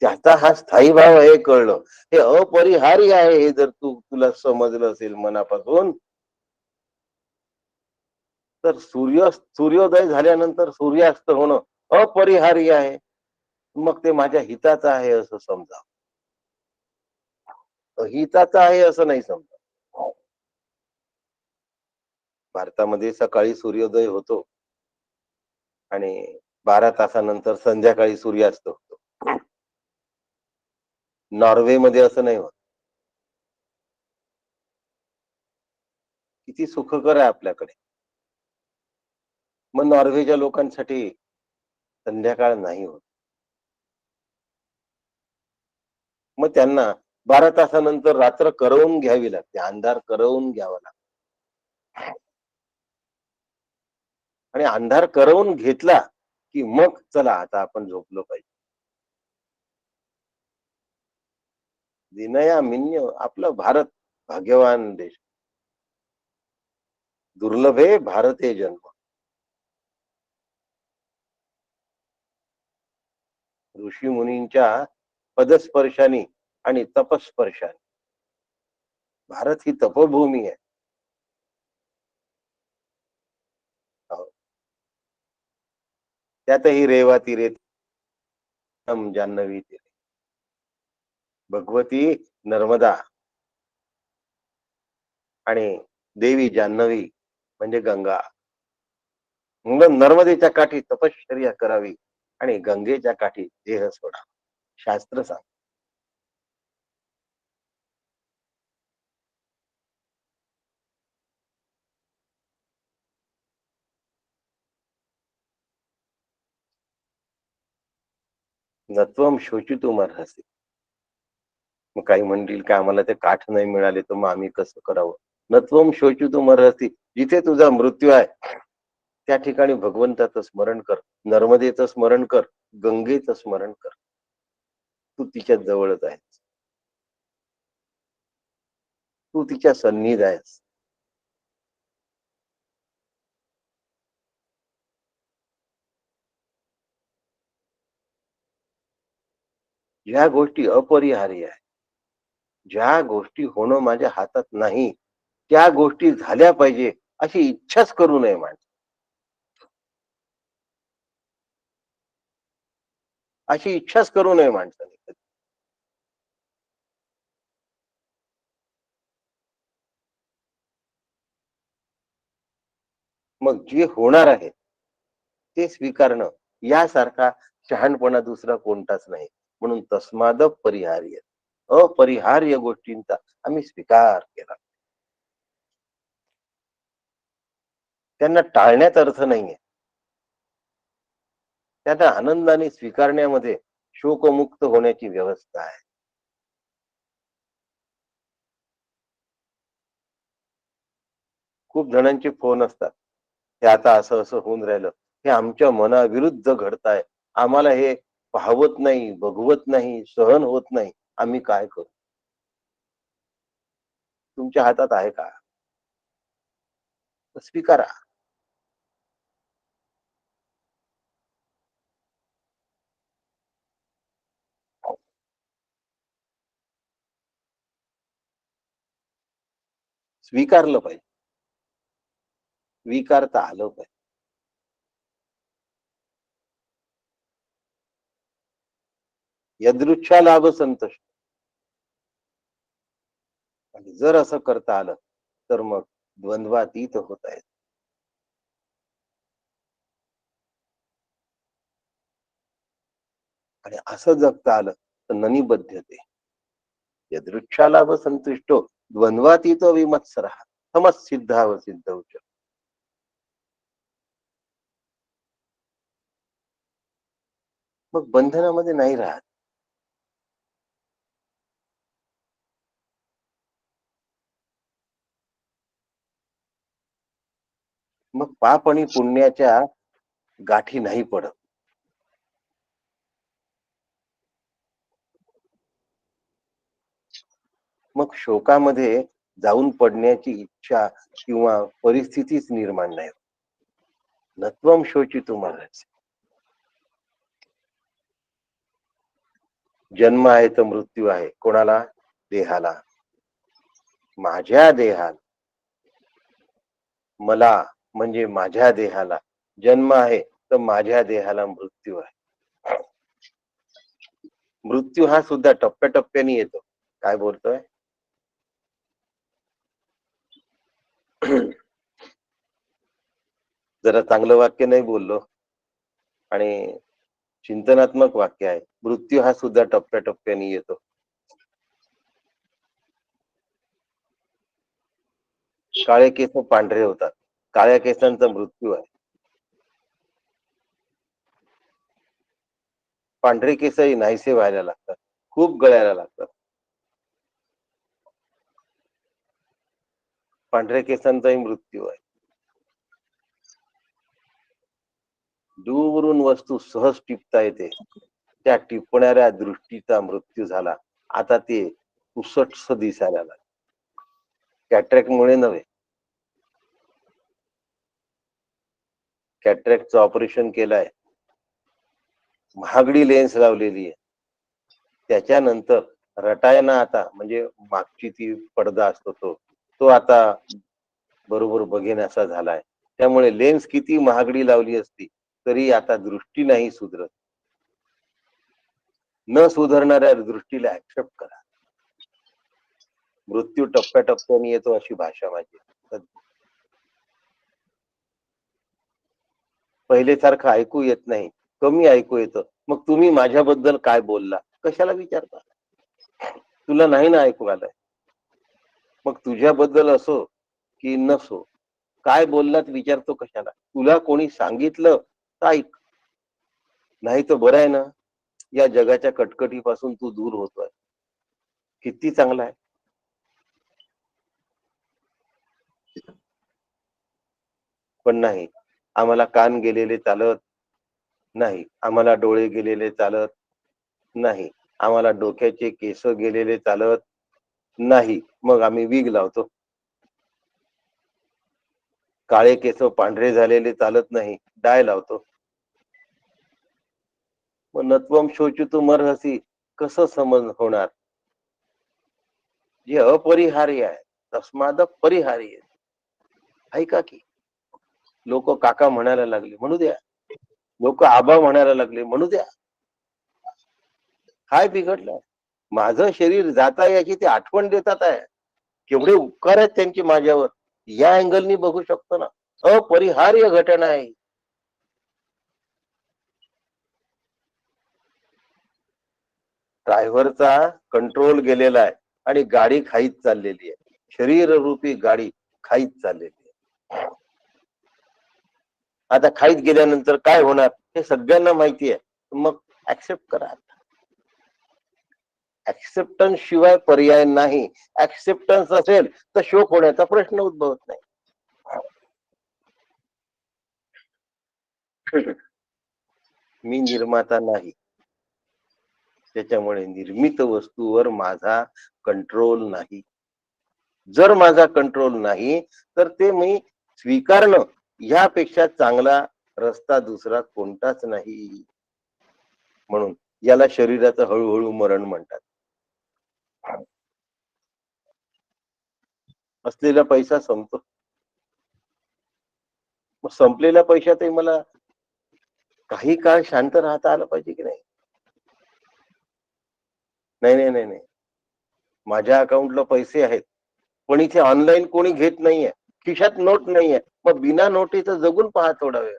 त्याचा हा स्थायी भाव आहे कळलं. हे अपरिहार्य आहे हे जर तुला समजलं असेल मनापासून, तर सूर्योदय झाल्यानंतर सूर्यास्त होणं अपरिहार्य आहे. मग ते माझ्या हिताचं आहे असं समजा, अहिताचं आहे असं नाही समजा. भारतामध्ये सकाळी सूर्योदय होतो आणि 12 तासानंतर संध्याकाळी सूर्यास्त होतो. नॉर्वे मध्ये असं नाही होत. किती सुखकर आहे आपल्याकडे. मग नॉर्वेच्या लोकांसाठी संध्याकाळ नाही होत. मग त्यांना 12 तासानंतर रात्र करवून घ्यावी लागते, अंधार करवून घ्यावा लागतो. आणि अंधार करवून घेतला की मग चला आता आपण झोपलो पाहिजे. दिनया मिन्य आपला भारत भाग्यवान देश. दुर्लभे भारते जन्म. ऋषी मुनींच्या पदस्पर्शाने आणि तपस्पर्शाने भारत ही तपोभूमी आहे. त्यातही रेवा तीरे जान्हवी तीरे भगवती नर्मदा आणि देवी जान्हवी म्हणजे गंगा. म्हणून नर्मदेच्या काठी तपश्चर्या करावी आणि गंगेच्या काठी देह सोडा, शास्त्र सांग. नत्वम शोचितुम अर्हसि. मग काही म्हणतील की आम्हाला ते काठ नाही मिळाले तर मग आम्ही कसं करावं. नत्वम शोचितुम अर्हसि. जिथे तुझा मृत्यू आहे त्या ठिकाणी भगवंताचं स्मरण कर, नर्मदेचं स्मरण कर, गंगेचं स्मरण कर. तू तिच्या जवळच आहेस, तू तिच्या सन्निध आहेस. ज्या गोष्टी अपरिहार्य आहे, ज्या गोष्टी होणं माझ्या हातात नाही, त्या गोष्टी झाल्या पाहिजे अशी इच्छाच करू नये माणसाने. अशी इच्छाच करू नये माणसाने. मग जे होणार आहे ते स्वीकारणं यासारखा शहाणपणा दुसरा कोणताच नाही. म्हणून तस्माद अपरिहार्य, अपरिहार्य गोष्टींचा आम्ही स्वीकार केला. त्यांना टाळण्यात अर्थ नाहीये. त्यांना आनंदाने स्वीकारण्यामध्ये शोकमुक्त होण्याची व्यवस्था आहे. खूप जणांचे फोन असतात, हे आता असं असं होऊन राहिलं, हे आमच्या मनाविरुद्ध घडताय, आम्हाला हे पाहवत नाही, बघवत नाही, सहन होत नाही, आम्ही काय करू? तुमच्या हातात आहे का? स्वीकारा. स्वीकारलं पाहिजे. स्वीकारता आलं पाहिजे. यदृच्छा लाभ संतोष. आणि जर असं करता आलं, तर मग द्वंद्वातीत होता येत. आणि असं जगता आलं तर ननिबद्धते. यदृच्छा लाभ संतुष्टो द्वंद्वातीतो विमत्सरः समसिद्धाव सिद्धौच. मग बंधनामध्ये नाही राहत. मग पाप आणि पुण्याच्या गाठी नाही पडत. मग शोकामध्ये जाऊन पडण्याची इच्छा किंवा परिस्थितीच निर्माण नाही होत. नत्वम शोचितुम् अर्हसि. जन्म आहे तर मृत्यू आहे. कोणाला? देहाला. माझ्या देहाला, मला म्हणजे माझ्या देहाला जन्म आहे तर माझ्या देहाला मृत्यू आहे. मृत्यू हा सुद्धा टप्प्याटप्प्याने येतो. काय बोलतोय? जरा चांगलं वाक्य नाही बोललो आणि चिंतनात्मक वाक्य आहे. मृत्यू हा सुद्धा टप्प्याटप्प्याने येतो. काळे केस पांढरे होतात. काळ्या केसांचा मृत्यू आहे. पांढरे केसही नाहीसे व्हायला लागतात. खूप गळायला लागतात. पांढऱ्या केसांचाही मृत्यू आहे. दूरून वस्तू सहज टिपता येते. त्या टिपणाऱ्या दृष्टीचा मृत्यू झाला. आता ते पुसटस दिसायला लागले. कॅटरॅक्ट मुळे नव्हे. कॅटरॅक्टचं ऑपरेशन केलंय. महागडी लेन्स लावलेली आहे. त्याच्यानंतर रटायना आता म्हणजे मागची ती पडदा असतो तो आता बरोबर बघेन असा झालाय. त्यामुळे लेन्स किती महागडी लावली असती तरी आता दृष्टी नाही सुधरत. न सुधारणाऱ्या दृष्टीला ऍक्सेप्ट करा. मृत्यू टप्प्याटप्प्याने येतो अशी भाषा माझी. पहिलेसारखं ऐकू येत नाही. कमी ऐकू येतं. मग तुम्ही माझ्याबद्दल काय बोलला कशाला विचारता? तुला नाही ना ऐकू आलंय. मग तुझ्याबद्दल असो की नसो, काय बोललात विचारतो कशाला? तुला कोणी सांगितलं तर ऐक. नाही तर बरं आहे ना. या जगाच्या कटकटीपासून तू दूर होतोय. किती चांगला आहे. पण नाही, आम्हाला कान गेलेले चालत नाही, आम्हाला डोळे गेलेले चालत नाही, आम्हाला डोक्याचे केस गेलेले चालत नाही. मग आम्ही विग लावतो. काळे केस पांढरे झालेले चालत नाही, डाय लावतो. मग नत्वम शोचितुम् अर्हसि कसं समज होणार? जे अपरिहार्य आहे तस्माद परिहार्य. ऐका की. लोक काका म्हणायला लागले म्हणू द्या. लोक आबा म्हणायला लागले म्हणू द्या. काय बिघडलं? माझं शरीर जाता याची ते आठवण देतात आहे. केवढे उपकार आहेत त्यांचे माझ्यावर. या अँगलनी बघू शकतो ना. अपरिहार्य घटना आहे. ड्रायव्हरचा कंट्रोल गेलेला आहे आणि गाडी खाईत चाललेली आहे. शरीर रूपी गाडी खाईत चाललेली आहे. आता खाईत गेल्यानंतर काय होणार हे सगळ्यांना माहिती आहे. मग ऍक्सेप्ट करा. ऍक्सेप्टन्स शिवाय पर्याय नाही. ऍक्सेप्टन्स असेल तर शोक होण्याचा प्रश्न उद्भवत नाही. मी निर्माता नाही. त्याच्यामुळे निर्मित वस्तूवर माझा कंट्रोल नाही. जर माझा कंट्रोल नाही तर ते मी स्वीकारणं यापेक्षा चांगला रस्ता दुसरा कोणताच नाही. म्हणून याला शरीराचं हळूहळू मरण म्हणतात. असलेला पैसा संपतो. मग संपलेल्या पैशातही मला काही काळ शांत राहता आलं पाहिजे की नाही? नाही, नाही, नाही, नाही. माझ्या अकाउंटला पैसे आहेत, पण इथे ऑनलाईन कोणी घेत नाहीये. खिशात नोट नाहीये. मग बिना नोटीचं जगून पहा थोडा वेळ.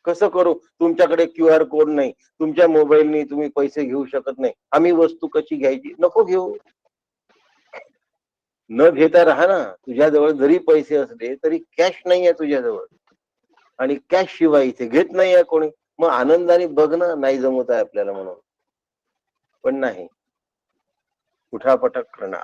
कसं करू? तुमच्याकडे क्यूआर कोड नाही. तुमच्या मोबाईलनी तुम्ही पैसे घेऊ शकत नाही. आम्ही वस्तू कशी घ्यायची? नको घेऊ. न घेता राहा ना. तुझ्याजवळ जरी पैसे असले तरी कॅश नाहीये तुझ्याजवळ. आणि कॅश शिवाय इथे घेत नाहीये कोणी. मग आनंदाने बघ ना, नाही जमत आहे आपल्याला म्हणून. पण नाही. उठापटक करणार.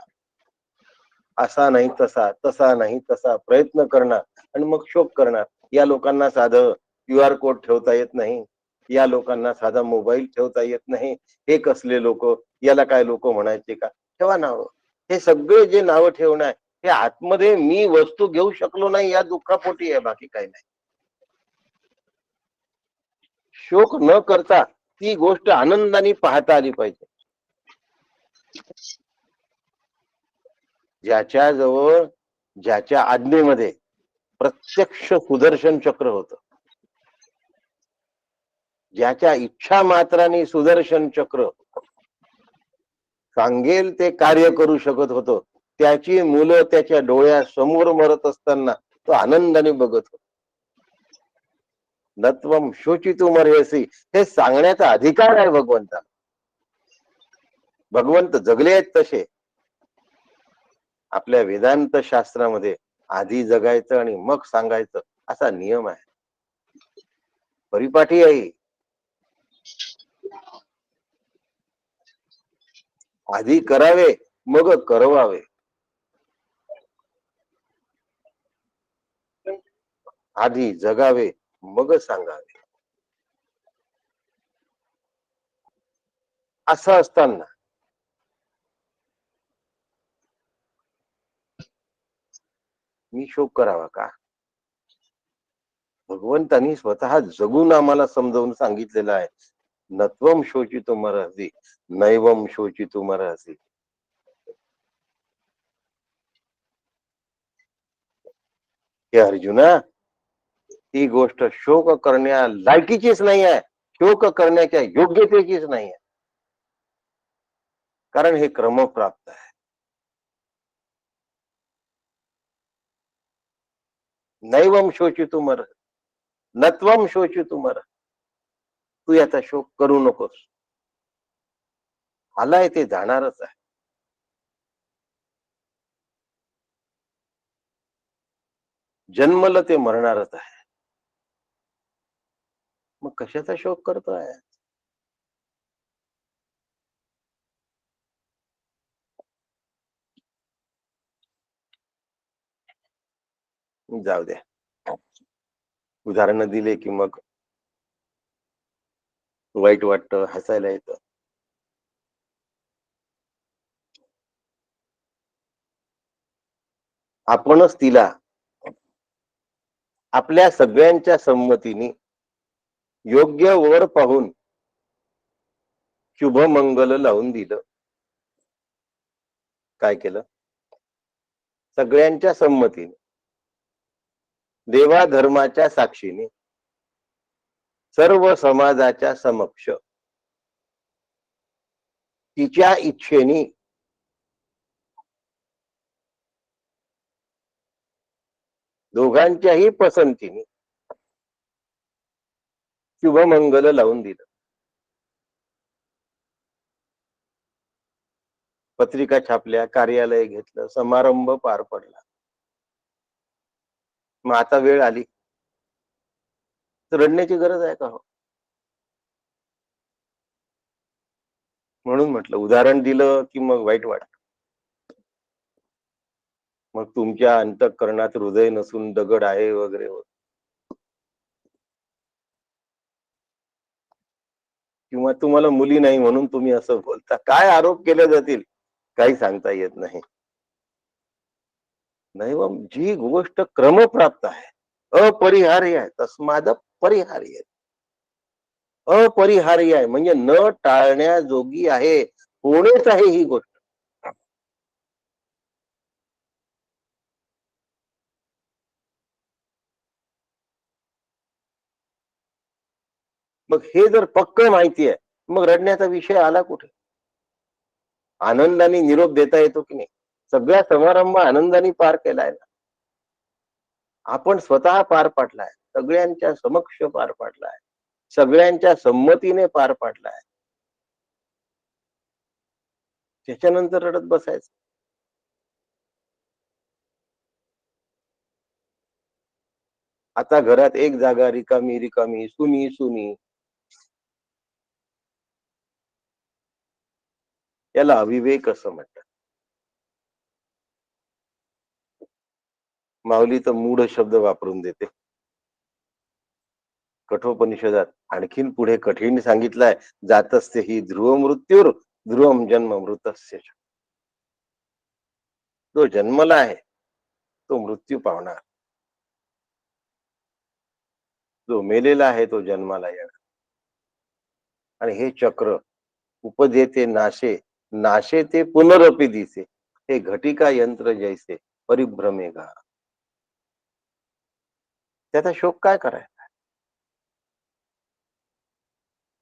असा नाही तसा, तसा नाही तसा प्रयत्न करणार आणि मग शोक करणार. या लोकांना साधं क्यूआर कोड ठेवता येत नाही. या लोकांना साधा मोबाईल ठेवता येत नाही. हे कसले लोक, याला काय लोक म्हणायचे का? ठेवा नाव. हे सगळे जे नाव ठेवणं आहे, हे आतमध्ये मी वस्तू घेऊ शकलो नाही या दुःखापोटी आहे, बाकी काही नाही. शोक न करता ती गोष्ट आनंदाने पाहता आली पाहिजे. ज्याच्याजवळ ज्याच्या आज्ञेमध्ये प्रत्यक्ष सुदर्शन चक्र होतं, ज्याच्या इच्छा मात्राने सुदर्शन चक्र सांगेल ते कार्य करू शकत होतो, त्याची मुलं त्याच्या डोळ्यासमोर मरत असताना तो आनंदाने बघत होता. नत्वम शोचितुम अर्हसि, हे सांगण्याचा अधिकार आहे भगवंताला. भगवंत जगले आहेत तसे. आपल्या वेदांत शास्त्रामध्ये आधी जगायचं आणि मग सांगायचं असा नियम आहे. परिपाठी आहे. आधी करावे मग करवावे. आधी जगावे मग सांगावे. असं असताना मी शोक करावा का? भगवंतांनी स्वतः जगून आम्हाला समजावून सांगितलेलं आहे. नत्वम शोचितुम अर्हसि, नैवम शोचितुम अर्हसि. हे अर्जुना, ही गोष्ट शोक करण्या लायकीचीच नाही आहे. शोक करण्याच्या योग्यतेचीच नाही आहे. कारण हे क्रमप्राप्त आहे. नैवम शोचितुम अर्हसि, नत्वम शोचितुम अर्हसि. तू याचा शोक करू नकोस. आलाय ते जाणारच आहे. जन्मलं ते मरणारच आहे. मग कशाचा शोक करतोय? जाऊ द्या. उदाहरणं दिले की मग वाईट वाटतं, हसायला येतं. आपणच तिला आपल्या सगळ्यांच्या संमतीने योग्य वर पाहून शुभमंगल लावून दिलं. काय केलं? सगळ्यांच्या संमतीने, देवा धर्माच्या साक्षीने, सर्व समाजाच्या समक्ष, तिच्या इच्छेने, दोघांच्याही पसंतीने शुभमंगल लावून दिलं. पत्रिका छापल्या, कार्यालय घेतलं, समारंभ पार पडला. मग आता वेळ आली तर रडण्याची गरज आहे का? हो. म्हणून म्हटलं उदाहरण दिलं की मग वाईट वाटत. मग तुमच्या अंतःकरणात हृदय नसून दगड आहे वगैरे. किंवा तुम्हाला मुली नाही म्हणून तुम्ही असं बोलता. काय आरोप केले जातील काही सांगता येत नाही. नैवम जी गोष्ट क्रमप्राप्त आहे, अपरिहार्य आहे, तस्माद अपरिहार्य. अपरिहार्य आहे म्हणजे न टाळण्याजोगी आहे. होणेच आहे ही गोष्ट. मग हे जर पक्क माहिती आहे, मग रडण्याचा विषय आला कुठे? आनंदाने निरोप देता येतो की नाही? सगळा समारंभ आनंदाने पार केलाय ना. आपण स्वतः पार पाडलाय. सगळ्यांच्या समक्ष पार पाडलाय. सगळ्यांच्या संमतीने पार पाडलाय. त्याच्यानंतर रडत बसायचं. आता घरात एक जागा रिकामी, रिकामी, सुनी, सुनी. याला अविवेक असं म्हणतात. माऊली तर मूढ शब्द वापरून देते. कठोपनिषदात आणखीन पुढे कठीण सांगितलंय, जातस्य ही ध्रुव मृत्यूर ध्रुवम जन्म मृतस्य च. जो जन्मला आहे तो मृत्यू पावणार. जो मेलेला आहे तो जन्माला येणार. आणि हे चक्र उपजेते नाशे, नाशे ते पुनरपी दिसे, हे घटिका यंत्र जैसे परिभ्रमेगा. त्याचा शोक काय करायचा?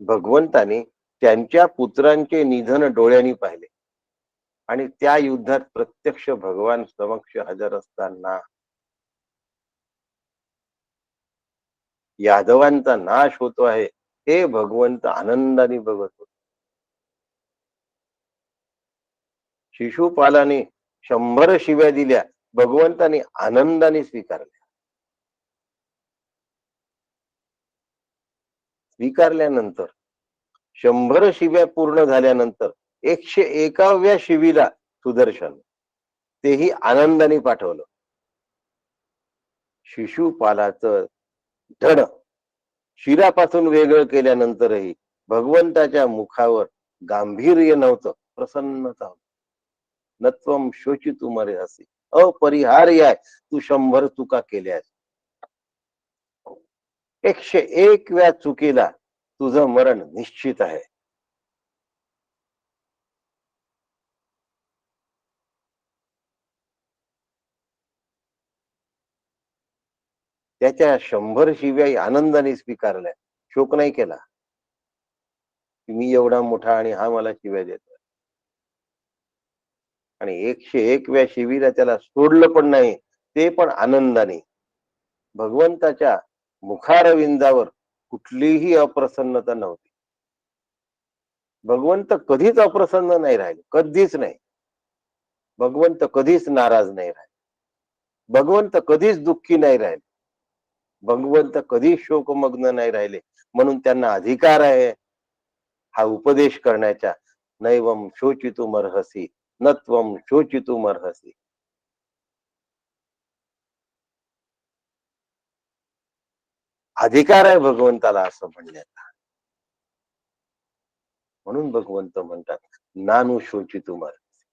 भगवंताने त्यांच्या पुत्रांचे निधन डोळ्यांनी पाहिले आणि त्या युद्धात प्रत्यक्ष भगवान समक्ष हजर असताना यादवांचा नाश होतो आहे हे भगवंत आनंदाने बघत होते. शिशुपालाने 100 शिव्या दिल्या, भगवंताने आनंदाने स्वीकारल्या. स्वीकारल्यानंतर 100 शिव्या पूर्ण झाल्यानंतर 101व्या शिवीला सुदर्शन तेही आनंदाने पाठवलं. शिशुपालाचं धड शिरापासून वेगळं केल्यानंतरही भगवंताच्या मुखावर गांभीर्य नव्हतं, प्रसन्नता होती. नत्वम शोचितुम अर्हसि, अपरिहार्य आहे. तू 100 चुका केल्यास. 101व्या चुकीला तुझं मरण निश्चित आहे. त्याच्या 100 शिव्या आनंदाने स्वीकारल्या. शोक नाही केला की मी एवढा मोठा आणि हा मला शिव्या देतोय. आणि 101व्या शिवीला त्याला सोडलं पण नाही, ते पण आनंदाने. भगवंताच्या मुखारविंदावर कुठलीही अप्रसन्नता नव्हती. भगवंत कधीच अप्रसन्न नाही राहिले, कधीच नाही. भगवंत कधीच नाराज नाही राहिले. भगवंत कधीच दुःखी नाही राहिले. भगवंत कधीच शोकमग्न नाही राहिले. म्हणून त्यांना अधिकार आहे हा उपदेश करण्याच्या. नैवम शोचितुमर्हसि, नत्वम शोचितुमर्हसि. अधिकार आहे भगवंताला असं म्हणण्याचा. म्हणून भगवंत म्हणतात नानु शोचितुमर्हसि.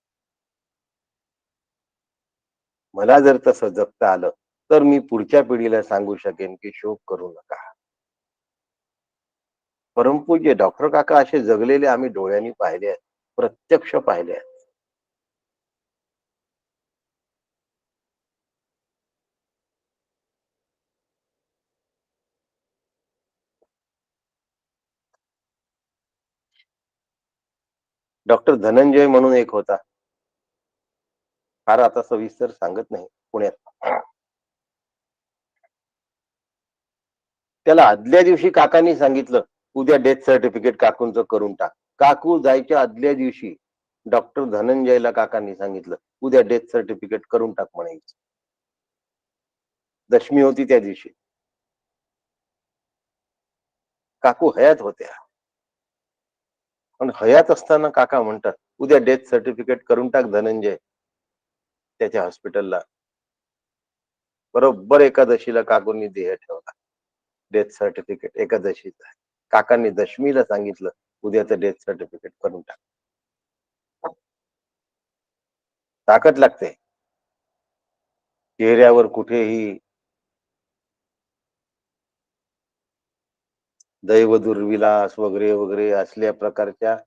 मला जर तसं जगता आलं तर मी पुढच्या पिढीला सांगू शकेन की शोक करू नका. परमपूज्य डॉक्टर काका असे जगलेले आम्ही डोळ्यांनी पाहिले आहेत, प्रत्यक्ष पाहिले आहेत. डॉक्टर धनंजय म्हणून एक होता, फार आता सविस्तर सांगत नाही, पुण्यात. त्याला आदल्या दिवशी काकांनी सांगितलं, उद्या डेथ सर्टिफिकेट काकूंचं करून टाक. काकू जायच्या आदल्या दिवशी डॉक्टर धनंजयला काकांनी सांगितलं, उद्या डेथ सर्टिफिकेट करून टाक म्हणायचं. दशमी होती त्या दिवशी. काकू हयात होत्या. पण हयात असताना काका म्हणतात, उद्या डेथ सर्टिफिकेट करून टाक धनंजय. त्याच्या हॉस्पिटलला बरोबर एकादशीला काकूंनी देह ठेवला. डेथ सर्टिफिकेट एकादशीचा. काकांनी दशमीला सांगितलं, उद्याचं डेथ सर्टिफिकेट करून टाक. ताकद लागते. चेहऱ्यावर कुठेही दैव दुर्विलास वगैरे वगैरे असल्या प्रकारच्या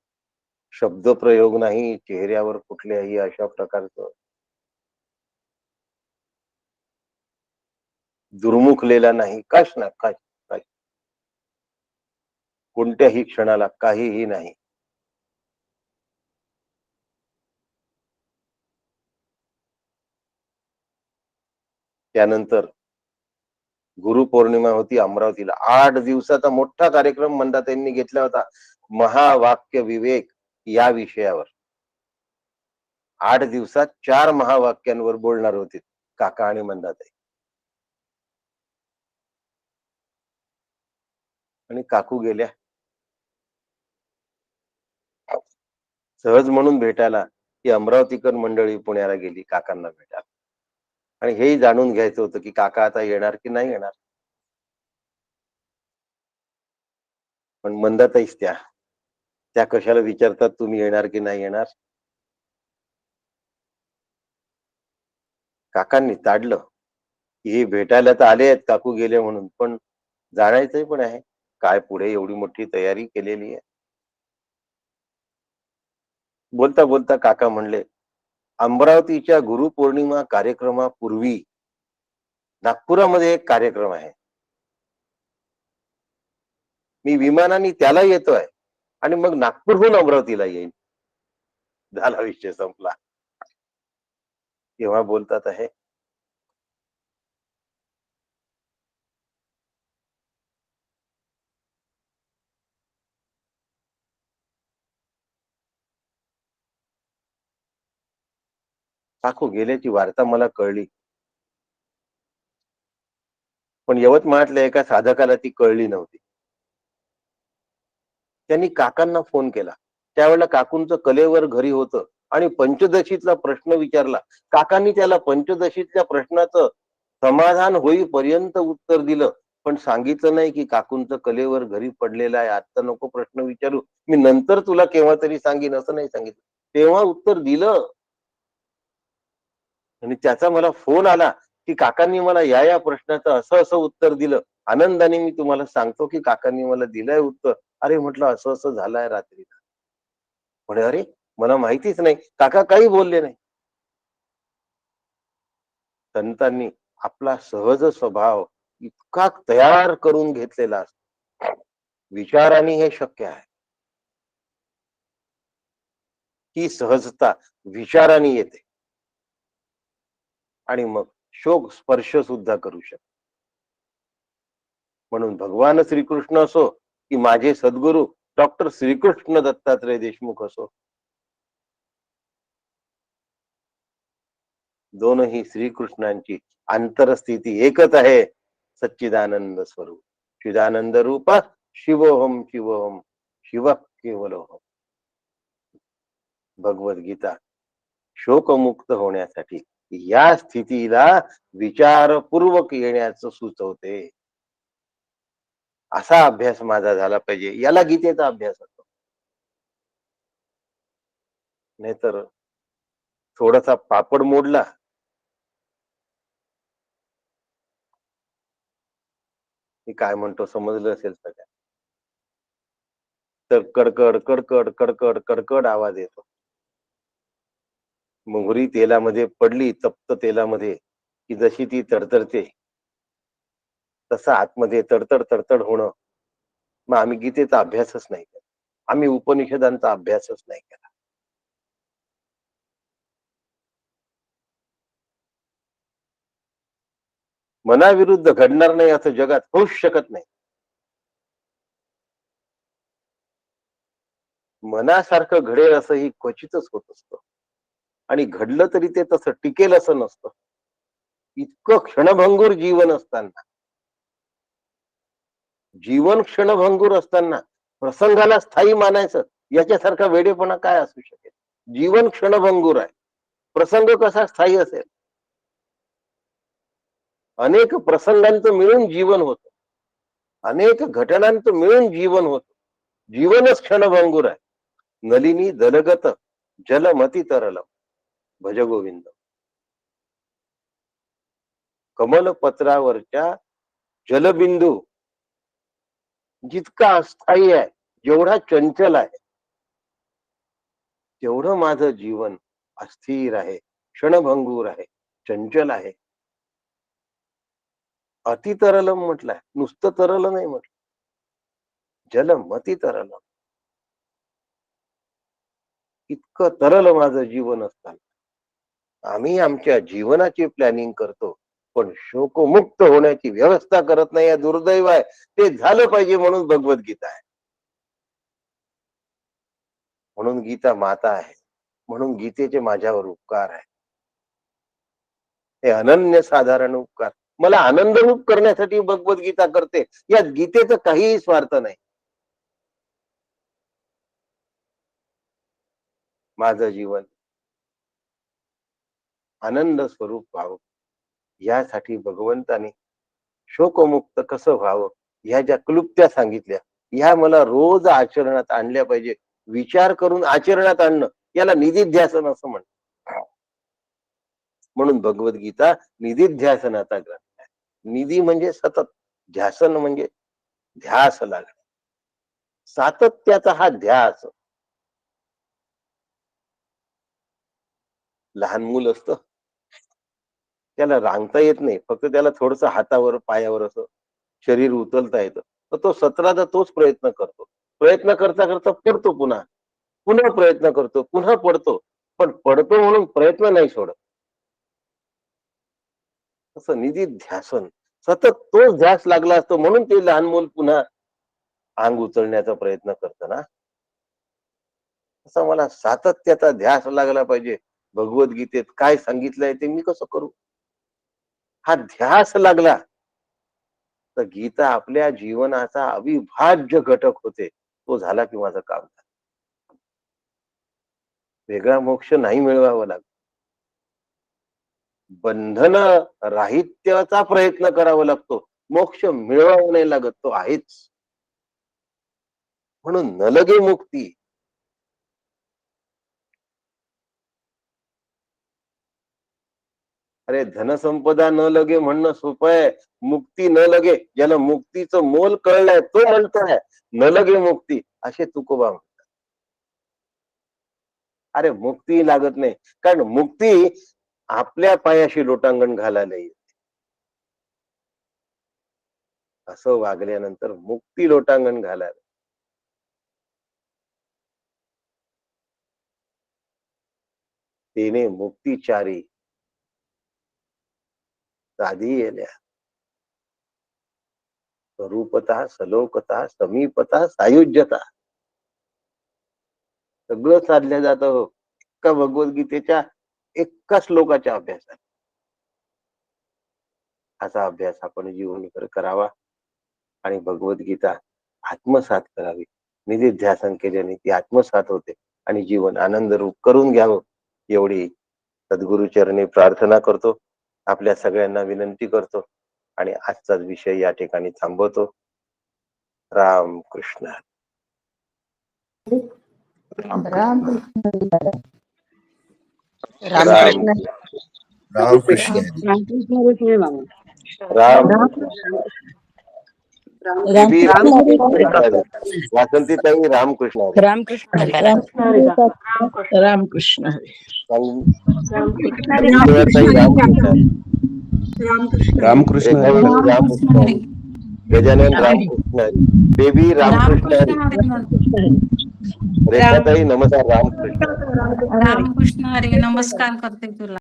शब्दप्रयोग नाही, चेहऱ्यावर कुठल्याही अशा प्रकारचं दुर्मुखलेला नाही, कश ना कश कश कोणत्याही क्षणाला काहीही नाही. त्यानंतर गुरुपौर्णिमा होती अमरावतीला. 8 दिवसाचा मोठा कार्यक्रम मंदाताईंनी घेतला होता. महावाक्य विवेक या विषयावर. 8 दिवसात 4 महावाक्यांवर बोलणार होते काका आणि मंदाताई. आणि काकू गेल्या सहज म्हणून भेटायला. की अमरावतीकर मंडळी पुण्याला गेली काकांना भेटायला. आणि हेही जाणून घ्यायचं होतं की काका आता येणार की नाही येणार. पण मंदाताईच त्या त्या कशाला विचारतात तुम्ही येणार की नाही येणार. काकांनी ताडलं की हे भेटायला तर आले आहेत काकू गेले म्हणून, पण जाणायचंही पण आहे. काय पुढे एवढी मोठी तयारी केलेली आहे. बोलता बोलता काका म्हणले, अमरावतीच्या गुरुपौर्णिमा कार्यक्रमापूर्वी नागपुरामध्ये एक कार्यक्रम आहे. मी विमानाने त्याला येतोय आणि मग नागपूरहून अमरावतीला येईल. झाला विषय संपला. केव्हा बोलतात आहे. काकू गेल्याची वार्ता मला कळली. पण यवतमाळातल्या एका साधकाला ती कळली नव्हती. त्यांनी काकांना फोन केला. त्यावेळेला काकूंचं कलेवर घरी होतं आणि पंचदशीतला प्रश्न विचारला. काकांनी त्याला पंचदशीतल्या प्रश्नाचं समाधान होईपर्यंत उत्तर दिलं. पण सांगितलं नाही की काकूंचं कलेवर घरी पडलेलं आहे. आता नको प्रश्न विचारू, मी नंतर तुला केव्हा तरी सांगेन, असं नाही सांगितलं. तेव्हा उत्तर दिलं. आणि त्याचा मला फोन आला की काकांनी मला या प्रश्नाचं असं असं उत्तर दिलं. आनंदाने मी तुम्हाला सांगतो की काकांनी मला दिलंय उत्तर. अरे म्हटलं असं असं झालंय रात्री. म्हणे अरे मला माहितीच नाही. काका काही बोलले नाही. संतांनी आपला सहज स्वभाव इतका तयार करून घेतलेला असतो. विचाराने हे शक्य आहे. ही सहजता विचाराने येते आणि मग शोक स्पर्श सुद्धा करू शकते. म्हणून भगवान श्रीकृष्ण असो की माझे सद्गुरू डॉक्टर श्रीकृष्ण दत्तात्रय देशमुख असो, दोनही श्रीकृष्णांची आंतरस्थिती एकच आहे. सच्चिदानंद स्वरूप चिदानंद रूप शिवोहम शिवोहम शिव केवलोहम. भगवद्गीता शोकमुक्त होण्यासाठी या स्थितीला विचारपूर्वक येण्याचं सुचवते. असा अभ्यास माझा झाला पाहिजे. याला गीतेचा अभ्यास असतो. नाहीतर थोडासा पापड मोडला मी काय म्हणतो समजलं असेल सगळ्या. तर कडकड कडकड कडकड कडकड आवाज येतो. मोहरी तेलामध्ये पडली तप्त तेलामध्ये की जशी ती तडतडते तसं आतमध्ये तडतड तडतड होणं. मग आम्ही गीतेचा अभ्यासच नाही केला. आम्ही उपनिषदांचा अभ्यासच नाही केला. मनाविरुद्ध घडणार नाही असं जगात होऊच शकत नाही. मनासारखं घडेल असं ही क्वचितच होत असतं. आणि घडलं तरी ते तसं टिकेल असं नसतं. इतकं क्षणभंगूर जीवन असताना, जीवन क्षणभंगूर असताना प्रसंगाला स्थायी मानायचं याच्यासारखा वेडेपणा काय असू शकेल. जीवन क्षणभंगूर आहे. प्रसंग कसा स्थायी असेल. अनेक प्रसंगांचं मिळून जीवन होतं. अनेक घटनांचं मिळून जीवन होतं. जीवनच क्षणभंगूर आहे. नलिनी दलगत जलमती तरल भज गोविंद. कमलपत्रावरच्या जलबिंदू जितका अस्थायी आहे, जेवढा चंचल आहे, तेवढं माझं जीवन अस्थिर आहे, क्षणभंगूर आहे, चंचल आहे. अति तरलम म्हटलंय, नुसतं तरल नाही म्हटलं, जलमती तरलम. इतकं तरल माझं जीवन असताना आम्ही आमच्या जीवनाची प्लॅनिंग करतो, पण शोकमुक्त होण्याची व्यवस्था करत नाही. या दुर्दैव आहे. ते झालं पाहिजे म्हणून भगवद्गीता आहे, म्हणून गीता माता आहे, म्हणून गीतेचे माझ्यावर उपकार आहे. हे अनन्य साधारण उपकार मला आनंदरूप करण्यासाठी भगवद्गीता करते. या गीतेचं काहीही स्वार्थ नाही. माझं जीवन आनंद स्वरूप व्हावं यासाठी भगवंताने शोकमुक्त कसं व्हावं ह्या ज्या क्लुप्त्या सांगितल्या, ह्या मला रोज आचरणात आणल्या पाहिजे. विचार करून आचरणात आणणं याला निधिध्यासन असं म्हणतात. म्हणून भगवद्गीता निधिध्यासनाचा ग्रंथ आहे. निधी म्हणजे सतत, ध्यासन म्हणजे ध्यास लागणे, सातत्याचा हा ध्यास. लहान मूल असतं, त्याला रांगता येत नाही, फक्त त्याला थोडस हातावर पायावर असं शरीर उचलता येतं, तर तो सतरादा तोच प्रयत्न करतो. प्रयत्न करता करता पडतो, पुन्हा पुन्हा प्रयत्न करतो, पुन्हा पडतो, पण पडतो म्हणून प्रयत्न नाही सोडत. तसं निधी ध्यासन, सतत तोच ध्यास लागला असतो, म्हणून ते लहान मूल पुन्हा अंग उचलण्याचा प्रयत्न करतं ना. तसा मला सातत्याचा ध्यास लागला पाहिजे. भगवद्गीतेत काय सांगितलंय ते मी कसं करू, हा ध्यास लागला तर गीता आपल्या जीवनाचा अविभाज्य घटक होते. तो झाला की माझं काम झालं. वेगळा मोक्ष नाही मिळवावा लागत, बंधन राहित्याचा प्रयत्न करावा लागतो. मोक्ष मिळवावा नाही लागत, तो आहेच. म्हणून न लगे मुक्ती. अरे धनसंपदा न लगे म्हणणं सोपं आहे, मुक्ती न लगे, ज्याला मुक्तीचं मोल कळलंय तो म्हणतोय न लगे मुक्ती, असे तुकोबा. अरे मुक्ती लागत नाही, कारण मुक्ती आपल्या पायाशी लोटांगण घालायला येईल. असं वागल्यानंतर मुक्ती लोटांगण घालायला. तेने मुक्तीचारी साधी येल्या, स्वरूपता सलोकता समीपता सायुज्यता, सगळं साधल्या जातं का भगवद्गीतेच्या एका श्लोकाच्या अभ्यासात. असा अभ्यास आपण जीवनभर करावा आणि भगवद्गीता आत्मसात करावी. निधिध्यासन केल्याने ती आत्मसात होते आणि जीवन आनंद रूप करून घ्यावं एवढी सद्गुरुचरणी प्रार्थना करतो. आपल्या सगळ्यांना विनंती करतो आणि आजचाच विषय या ठिकाणी थांबवतो. राम कृष्ण. रामकृष्ण. रामकृष्ण. वासंती ताई रामकृष्ण. रामकृष्ण. रामकृष्ण. रामकृष्ण. रामकृष्ण. गजानन रामकृष्ण. बेबी रामकृष्ण. रेखाताई नमस्कार. रामकृष्ण. रामकृष्ण हरी. नमस्कार करते तुला.